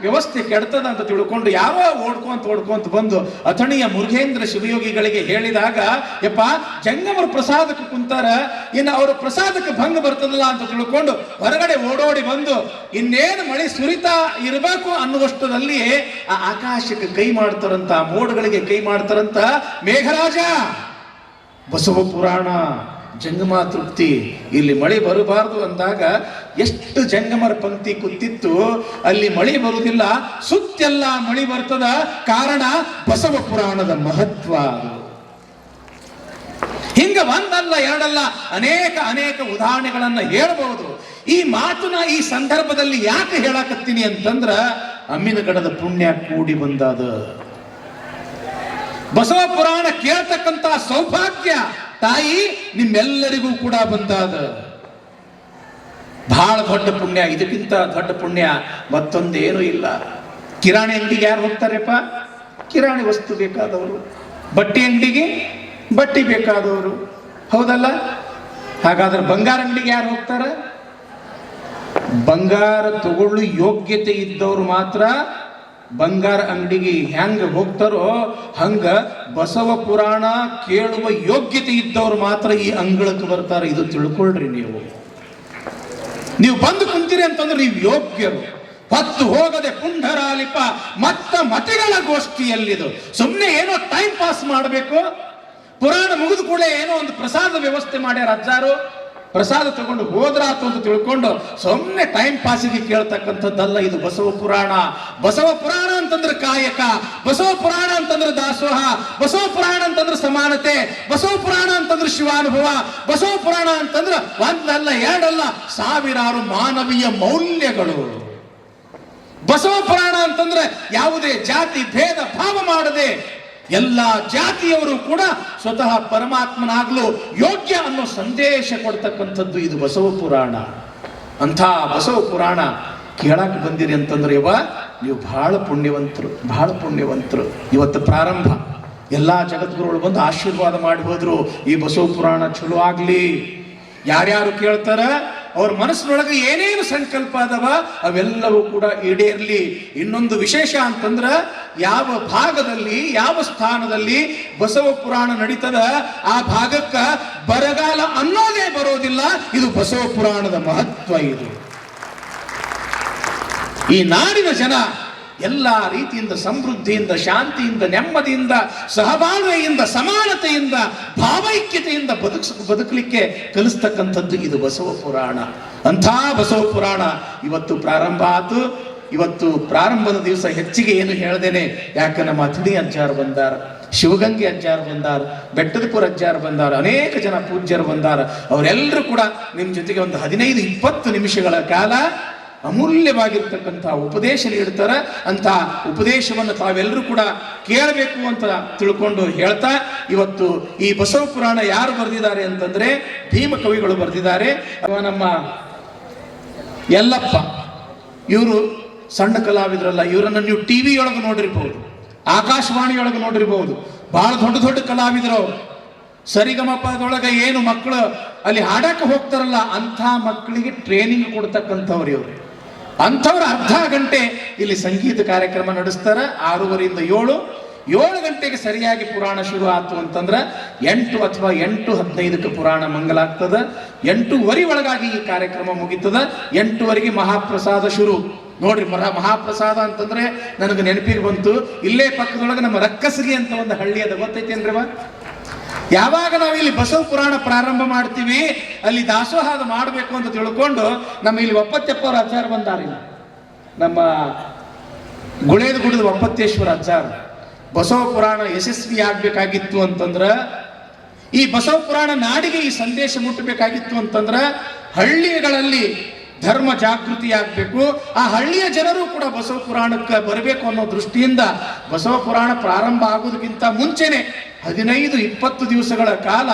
ವ್ಯವಸ್ಥೆ ಕೆಡ್ತದ ಅಂತ ತಿಳ್ಕೊಂಡು ಯಾರೋ ಓಡ್ಕೊಂತ ಬಂದು ಅಥಣಿಯ ಮುರುಘೇಂದ್ರ ಶಿವಯೋಗಿಗಳಿಗೆ ಹೇಳಿದಾಗ, ಯಪ್ಪ ಜಂಗಮರ ಪ್ರಸಾದಕ್ಕೆ ಕುಂತಾರ, ಇನ್ನು ಅವ್ರ ಪ್ರಸಾದಕ್ಕೆ ಭಂಗ ಬರ್ತದಲ್ಲ ಅಂತ ತಿಳ್ಕೊಂಡು ಹೊರಗಡೆ ಓಡೋಡಿ ಬಂದು ಇನ್ನೇನು ಮಳೆ ಸುರಿತಾ ಇರಬೇಕು ಅನ್ನುವಷ್ಟರಲ್ಲಿ ಆ ಆಕಾಶಕ್ಕೆ ಕೈ ಮಾಡ್ತಾರಂತ, ಮೋಡಗಳಿಗೆ ಕೈ ಮಾಡ್ತಾರಂತ. ಮೇಘರಾಜ, ಬಸವ ಪುರಾಣ ಜಂಗಮ ತೃಪ್ತಿ, ಇಲ್ಲಿ ಮಳೆ ಬರಬಾರದು ಅಂದಾಗ ಎಷ್ಟು ಜಂಗಮರ ಪಂಕ್ತಿ ಕೂತಿತ್ತು, ಅಲ್ಲಿ ಮಳೆ ಬರುವುದಿಲ್ಲ, ಸುತ್ತೆಲ್ಲ ಮಳೆ ಬರ್ತದ. ಕಾರಣ ಬಸವ ಪುರಾಣದ ಮಹತ್ವ. ಹಿಂಗ ಒಂದಲ್ಲ ಎರಡಲ್ಲ ಅನೇಕ ಉದಾಹರಣೆಗಳನ್ನ ಹೇಳಬಹುದು. ಈ ಮಾತನ್ನ ಈ ಸಂದರ್ಭದಲ್ಲಿ ಯಾಕೆ ಹೇಳಕತ್ತೀನಿ ಅಂತಂದ್ರ ಅಮ್ಮಿನಗಡದ ಪುಣ್ಯ ಕೂಡಿ ಬಂದಾದ. ಬಸವ ಪುರಾಣ ಕೇಳ್ತಕ್ಕಂತ ಸೌಭಾಗ್ಯ ತಾಯಿ ನಿಮ್ಮೆಲ್ಲರಿಗೂ ಕೂಡ ಬಂದಾದ. ಬಹಳ ದೊಡ್ಡ ಪುಣ್ಯ, ಇದಕ್ಕಿಂತ ದೊಡ್ಡ ಪುಣ್ಯ ಮತ್ತೊಂದೇನು ಇಲ್ಲ. ಕಿರಾಣಿ ಅಂಗಡಿಗೆ ಯಾರು ಹೋಗ್ತಾರೆಪ್ಪ? ಕಿರಾಣಿ ವಸ್ತು ಬೇಕಾದವರು. ಬಟ್ಟೆ ಅಂಗಡಿಗೆ ಬಟ್ಟೆ ಬೇಕಾದವರು, ಹೌದಲ್ಲ? ಹಾಗಾದ್ರೆ ಬಂಗಾರ ಅಂಗಡಿಗೆ ಯಾರು ಹೋಗ್ತಾರ? ಬಂಗಾರ ತಗೊಳ್ಳು ಯೋಗ್ಯತೆ ಇದ್ದವರು ಮಾತ್ರ ಬಂಗಾರ ಅಂಗಡಿಗೆ ಹೆಂಗ ಹೋಗ್ತಾರೋ ಹಂಗ ಬಸವ ಪುರಾಣ ಕೇಳುವ ಯೋಗ್ಯತೆ ಇದ್ದವ್ರು ಮಾತ್ರ ಈ ಅಂಗಳಕ್ಕೆ ಬರ್ತಾರೆ. ಇದು ತಿಳ್ಕೊಳ್ರಿ. ನೀವು ಬಂದು ಕುಂತೀರಿ ಅಂತಂದ್ರೆ ನೀವು ಯೋಗ್ಯರು. ಹೊತ್ತು ಹೋಗದೆ ಪುಂಡರಾಲಿಪ ಮತ್ತ ಮತಿಗಳ ಗೋಷ್ಠಿಯಲ್ಲಿದು. ಸುಮ್ಮನೆ ಏನೋ ಟೈಮ್ ಪಾಸ್ ಮಾಡಬೇಕು. ಪುರಾಣ ಮುಗಿದ ಕೂಡ ಏನೋ ಒಂದು ಪ್ರಸಾದ ವ್ಯವಸ್ಥೆ ಮಾಡ್ಯಾರ ಅಜ್ಜಾರು, ಪ್ರಸಾದ ತಗೊಂಡು ಹೋದ್ರಾತು ಅಂತ ತಿಳ್ಕೊಂಡು ಸುಮ್ಮನೆ ಟೈಮ್ ಪಾಸಿಗೆ ಕೇಳ್ತಕ್ಕಂಥದ್ದಲ್ಲ ಇದು ಬಸವ ಪುರಾಣ. ಬಸವ ಪುರಾಣ ಅಂತಂದ್ರೆ ಕಾಯಕ, ಬಸವ ಪುರಾಣ ಅಂತಂದ್ರೆ ದಾಸೋಹ, ಬಸವ ಪುರಾಣ ಅಂತಂದ್ರೆ ಸಮಾನತೆ, ಬಸವ ಪುರಾಣ ಅಂತಂದ್ರೆ ಶಿವಾನುಭವ, ಬಸವ ಪುರಾಣ ಅಂತಂದ್ರೆ ಒಂದಲ್ಲ ಎರಡಲ್ಲ ಸಾವಿರಾರು ಮಾನವೀಯ ಮೌಲ್ಯಗಳು. ಬಸವ ಪುರಾಣ ಅಂತಂದ್ರೆ ಯಾವುದೇ ಜಾತಿ ಭೇದ ಭಾವ ಮಾಡದೆ ಎಲ್ಲ ಜಾತಿಯವರು ಕೂಡ ಸ್ವತಃ ಪರಮಾತ್ಮನಾಗಲು ಯೋಗ್ಯ ಅನ್ನೋ ಸಂದೇಶ ಕೊಡ್ತಕ್ಕಂಥದ್ದು ಇದು ಬಸವ ಪುರಾಣ. ಅಂಥ ಬಸವ ಪುರಾಣ ಕೇಳಕ್ ಬಂದಿರಿ ಅಂತಂದ್ರೆ ನೀವು ಬಹಳ ಪುಣ್ಯವಂತರು. ಇವತ್ತು ಪ್ರಾರಂಭ ಎಲ್ಲ ಜಗದ್ಗುರುಗಳು ಬಂದು ಆಶೀರ್ವಾದ ಮಾಡಿ ಹೋದ್ರು, ಈ ಬಸವ ಪುರಾಣ ಚಲೋ ಆಗ್ಲಿ. ಯಾರ್ಯಾರು ಕೇಳ್ತಾರ ಅವ್ರ ಮನಸ್ಸಿನೊಳಗೆ ಏನೇನು ಸಂಕಲ್ಪ ಅದವ ಅವೆಲ್ಲವೂ ಕೂಡ ಈಡೇರ್ಲಿ. ಇನ್ನೊಂದು ವಿಶೇಷ ಅಂತಂದ್ರ ಯಾವ ಭಾಗದಲ್ಲಿ ಯಾವ ಸ್ಥಾನದಲ್ಲಿ ಬಸವ ಪುರಾಣ ನಡೀತದ ಆ ಭಾಗಕ್ಕ ಬರಗಾಲ ಅನ್ನೋದೇ ಬರೋದಿಲ್ಲ. ಇದು ಬಸವ ಪುರಾಣದ ಮಹತ್ವ. ಇದು ಈ ನಾಡಿನ ಜನ ಎಲ್ಲ ರೀತಿಯಿಂದ ಸಮೃದ್ಧಿಯಿಂದ, ಶಾಂತಿಯಿಂದ, ನೆಮ್ಮದಿಯಿಂದ, ಸಹಬಾಳ್ವೆಯಿಂದ, ಸಮಾನತೆಯಿಂದ, ಭಾವೈಕ್ಯತೆಯಿಂದ ಬದುಕಲಿಕ್ಕೆ ಕಲಿಸ್ತಕ್ಕಂಥದ್ದು ಇದು ಬಸವ ಪುರಾಣ. ಅಂಥ ಬಸವ ಪುರಾಣ ಇವತ್ತು ಪ್ರಾರಂಭ ಆತು. ಇವತ್ತು ಪ್ರಾರಂಭದ ದಿವಸ ಹೆಚ್ಚಿಗೆ ಏನು ಹೇಳ್ದೇನೆ, ಯಾಕೆ ನಮ್ಮ ಅಥಣಿ ಅಜ್ಜಾರು ಬಂದಾರ, ಶಿವಗಂಗೆ ಅಜ್ಜಾರು ಬಂದಾರ, ಬೆಟ್ಟದಪುರ ಅಜ್ಜಾರು ಬಂದಾರ, ಅನೇಕ ಜನ ಪೂಜ್ಯರು ಬಂದಾರ. ಅವರೆಲ್ಲರೂ ಕೂಡ ನಿಮ್ಮ ಜೊತೆಗೆ ಒಂದು 15-20 ನಿಮಿಷಗಳ ಕಾಲ ಅಮೂಲ್ಯವಾಗಿರ್ತಕ್ಕಂಥ ಉಪದೇಶ ನೀಡ್ತಾರೆ. ಅಂತ ಉಪದೇಶವನ್ನು ತಾವೆಲ್ಲರೂ ಕೂಡ ಕೇಳಬೇಕು ಅಂತ ತಿಳ್ಕೊಂಡು ಹೇಳ್ತಾ, ಇವತ್ತು ಈ ಬಸವ ಪುರಾಣ ಯಾರು ಬರೆದಿದ್ದಾರೆ ಅಂತಂದ್ರೆ ಭೀಮ ಕವಿಗಳು ಬರೆದಿದ್ದಾರೆ. ನಮ್ಮ ಯಲ್ಲಪ್ಪ ಇವರು ಸಣ್ಣ ಕಲಾವಿದರಲ್ಲ, ಇವರನ್ನು ನೀವು ಟಿವಿಯೊಳಗೆ ನೋಡಿರ್ಬಹುದು, ಆಕಾಶವಾಣಿಯೊಳಗೆ ನೋಡಿರ್ಬಹುದು. ಬಹಳ ದೊಡ್ಡ ಕಲಾವಿದರು ಅವರು. ಸರಿಗಮಪದೊಳಗೆ ಏನು ಮಕ್ಕಳು ಅಲ್ಲಿ ಹಾಡಕ್ಕೆ ಹೋಗ್ತಾರಲ್ಲ, ಅಂಥ ಮಕ್ಕಳಿಗೆ ಟ್ರೈನಿಂಗ್ ಕೊಡ್ತಕ್ಕಂಥವ್ರು ಇವರು. ಅಂಥವ್ರು ಅರ್ಧ ಗಂಟೆ ಇಲ್ಲಿ ಸಂಗೀತ ಕಾರ್ಯಕ್ರಮ ನಡೆಸ್ತಾರೆ. 6:30 7 ಗಂಟೆಗೆ ಸರಿಯಾಗಿ ಪುರಾಣ ಶುರು ಆಯ್ತು ಅಂತಂದ್ರೆ 8 ಅಥವಾ 8:15 ಪುರಾಣ ಮಂಗಲಾಗ್ತದ. 8:15 ಒಳಗಾಗಿ ಈ ಕಾರ್ಯಕ್ರಮ ಮುಗಿತದ. 8:15 ಮಹಾಪ್ರಸಾದ ಶುರು. ನೋಡ್ರಿ, ಮಹಾಪ್ರಸಾದ ಅಂತಂದ್ರೆ ನನಗೆ ನೆನಪಿಗೆ ಬಂತು, ಇಲ್ಲೇ ಪಕ್ಕದೊಳಗೆ ನಮ್ಮ ರಕ್ಕಸಗಿ ಅಂತ ಒಂದು ಹಳ್ಳಿ ಅದ, ಗೊತ್ತೈತೇನ್ರಿ? ಯಾವಾಗ ನಾವು ಇಲ್ಲಿ ಬಸವ ಪುರಾಣ ಪ್ರಾರಂಭ ಮಾಡ್ತೀವಿ, ಅಲ್ಲಿ ದಾಸೋಹಾದ ಮಾಡಬೇಕು ಅಂತ ತಿಳ್ಕೊಂಡು ನಮ್ಮ ಇಲ್ಲಿ ಒಪ್ಪತ್ತೆಪ್ಪವ್ರ ಅಜ್ಜಾರ ಬಂದಾರ. ನಮ್ಮ ಗುಳೇದ ಗುಡದ ಒಪ್ಪತ್ತೇಶ್ವರ ಅಜ್ಜಾರ. ಬಸವ ಪುರಾಣ ಯಶಸ್ವಿ ಆಗ್ಬೇಕಾಗಿತ್ತು ಅಂತಂದ್ರ, ಈ ಬಸವ ಪುರಾಣ ನಾಡಿಗೆ ಈ ಸಂದೇಶ ಮುಟ್ಟಬೇಕಾಗಿತ್ತು ಅಂತಂದ್ರ ಹಳ್ಳಿಗಳಲ್ಲಿ ಧರ್ಮ ಜಾಗೃತಿ ಆಗ್ಬೇಕು. ಆ ಹಳ್ಳಿಯ ಜನರು ಕೂಡ ಬಸವ ಪುರಾಣಕ್ಕೆ ಬರಬೇಕು ಅನ್ನೋ ದೃಷ್ಟಿಯಿಂದ ಬಸವ ಪುರಾಣ ಪ್ರಾರಂಭ ಆಗೋದಕ್ಕಿಂತ ಮುಂಚೆನೆ 15-20 ದಿವಸಗಳ ಕಾಲ,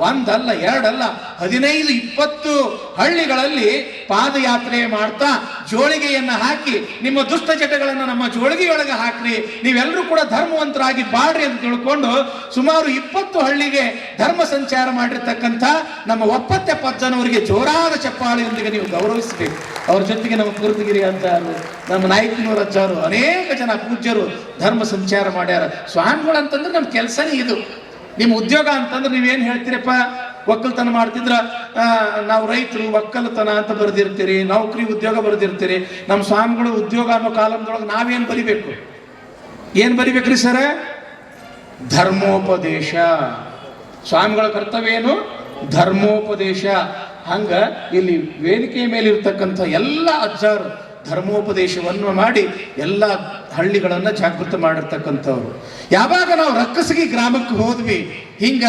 ಒಂದಲ್ಲ ಎರಡಲ್ಲ 15-20 ಹಳ್ಳಿಗಳಲ್ಲಿ ಪಾದಯಾತ್ರೆ ಮಾಡ್ತಾ ಜೋಳಿಗೆಯನ್ನ ಹಾಕಿ, ನಿಮ್ಮ ದುಷ್ಟ ಚಟಗಳನ್ನು ನಮ್ಮ ಜೋಳಿಗೆಯೊಳಗೆ ಹಾಕ್ರಿ, ನೀವೆಲ್ಲರೂ ಕೂಡ ಧರ್ಮವಂತರಾಗಿ ಬಾಳ್ರಿ ಅಂತ ತಿಳ್ಕೊಂಡು ಸುಮಾರು 20 ಹಳ್ಳಿಗೆ ಧರ್ಮ ಸಂಚಾರ ಮಾಡಿರ್ತಕ್ಕಂಥ ನಮ್ಮ ಒಪ್ಪತ್ತೆಪ್ಪ ಅಜ್ಜನವರಿಗೆ ಜೋರಾದ ಚಪ್ಪಾಳೆಯೊಂದಿಗೆ ನೀವು ಗೌರವಿಸಬೇಕು. ಅವ್ರ ಜೊತೆಗೆ ನಮ್ಮ ಪುರದಗಿರಿ ಅಜ್ಜಾರು, ನಮ್ಮ ನಾಯಕನೂರ ಅಜ್ಜಾರು, ಅನೇಕ ಜನ ಪೂಜ್ಯರು ಧರ್ಮ ಸಂಚಾರ ಮಾಡ್ಯಾರ. ಸ್ವಾಮಿಗಳು ಅಂತಂದ್ರೆ ನಮ್ಮ ಕೆಲಸನೇ ಇದು. ನಿಮ್ಮ ಉದ್ಯೋಗ ಅಂತಂದ್ರೆ ನೀವೇನ್ ಹೇಳ್ತೀರಪ್ಪ, ಒಕ್ಕಲ್ತನ ಮಾಡ್ತಿದ್ರ ನಾವು ರೈತರು ಒಕ್ಕಲ್ತನ ಅಂತ ಬರೆದಿರ್ತೀರಿ, ನೌಕರಿ ಉದ್ಯೋಗ ಬರೆದಿರ್ತೀರಿ. ನಮ್ಮ ಸ್ವಾಮಿಗಳು ಉದ್ಯೋಗ ಅನ್ನೋ ಕಾಲದೊಳಗೆ ನಾವೇನ್ ಬರಿಬೇಕು? ಏನ್ ಬರಿಬೇಕ್ರಿ ಸರ? ಧರ್ಮೋಪದೇಶ. ಸ್ವಾಮಿಗಳ ಕರ್ತವ್ಯ ಏನು? ಧರ್ಮೋಪದೇಶ. ಹಂಗ ಇಲ್ಲಿ ವೇದಿಕೆಯ ಮೇಲೆ ಇರ್ತಕ್ಕಂಥ ಎಲ್ಲ ಅಜ್ಜಾರು ಧರ್ಮೋಪದೇಶವನ್ನು ಮಾಡಿ ಎಲ್ಲ ಹಳ್ಳಿಗಳನ್ನ ಜಾಗೃತ ಮಾಡಿರ್ತಕ್ಕಂಥವ್ರು. ಯಾವಾಗ ನಾವು ರಕ್ಕಸಗಿ ಗ್ರಾಮಕ್ಕೆ ಹೋದ್ವಿ, ಹಿಂಗ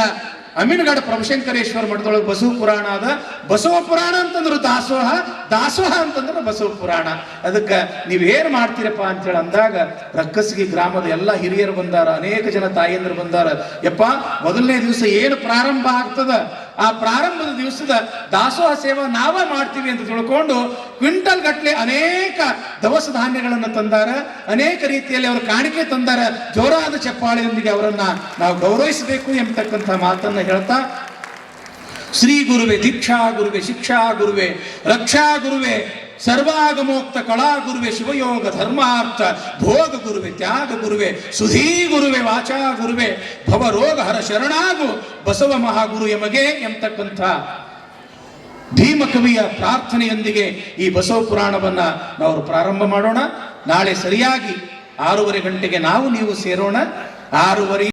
ಅಮೀನಗಡ ಪ್ರಭುಶಂಕರೇಶ್ವರ ಮಠದೊಳಗೆ ಬಸವ ಪುರಾಣ ಅದ. ಬಸವ ಪುರಾಣ ಅಂತಂದ್ರೆ ದಾಸೋಹ, ದಾಸೋಹ ಅಂತಂದ್ರೆ ಬಸವ ಪುರಾಣ. ಅದಕ್ಕೆ ನೀವೇನು ಮಾಡ್ತೀರಪ್ಪ ಅಂತೇಳಿ ಅಂದಾಗ ರಕ್ಕಸಗಿ ಗ್ರಾಮದ ಎಲ್ಲ ಹಿರಿಯರು ಬಂದಾರ, ಅನೇಕ ಜನ ತಾಯಿಯಂದ್ರು ಬಂದಾರ. ಯಪ್ಪ, ಮೊದಲನೇ ದಿವಸ ಏನು ಪ್ರಾರಂಭ ಆಗ್ತದ, ಆ ಪ್ರಾರಂಭದ ದಿವಸದ ದಾಸೋಹ ಸೇವಾ ನಾವೇ ಮಾಡ್ತೀವಿ ಅಂತ ತಿಳ್ಕೊಂಡು ಕ್ವಿಂಟಲ್ ಗಟ್ಟಲೆ ಅನೇಕ ದವಸ ಧಾನ್ಯಗಳನ್ನು ತಂದಾರ, ಅನೇಕ ರೀತಿಯಲ್ಲಿ ಅವರು ಕಾಣಿಕೆ ತಂದಾರ. ಜೋರಾದ ಚಪ್ಪಾಳೆಯೊಂದಿಗೆ ಅವರನ್ನ ನಾವು ಗೌರವಿಸಬೇಕು ಎಂಬತಕ್ಕಂಥ ಮಾತನ್ನ ಹೇಳ್ತಾ, ಶ್ರೀ ಗುರುವೆ ದೀಕ್ಷಾ ಗುರುವೆ ಶಿಕ್ಷಾ ಗುರುವೆ ರಕ್ಷಾ ಗುರುವೆ ಸರ್ವಾಗಮೋಕ್ತ ಕಳಾ ಗುರುವೆ ಶಿವಯೋಗ ಧರ್ಮಾರ್ಥ ಭೋಗ ಗುರುವೆ ತ್ಯಾಗ ಗುರುವೆ ಸುಧೀ ಗುರುವೆ ವಾಚಾ ಗುರುವೆ ಭವರೋಗ ಹರ ಶರಣಾಗು ಬಸವ ಮಹಾಗುರು ಎಮಗೆ ಎಂಬತಕ್ಕಂಥ ಭೀಮಕವಿಯ ಪ್ರಾರ್ಥನೆಯೊಂದಿಗೆ ಈ ಬಸವ ಪುರಾಣವನ್ನ ನಾವು ಪ್ರಾರಂಭ ಮಾಡೋಣ. ನಾಳೆ ಸರಿಯಾಗಿ 6:30 ಗಂಟೆಗೆ ನಾವು ನೀವು ಸೇರೋಣ. 6:30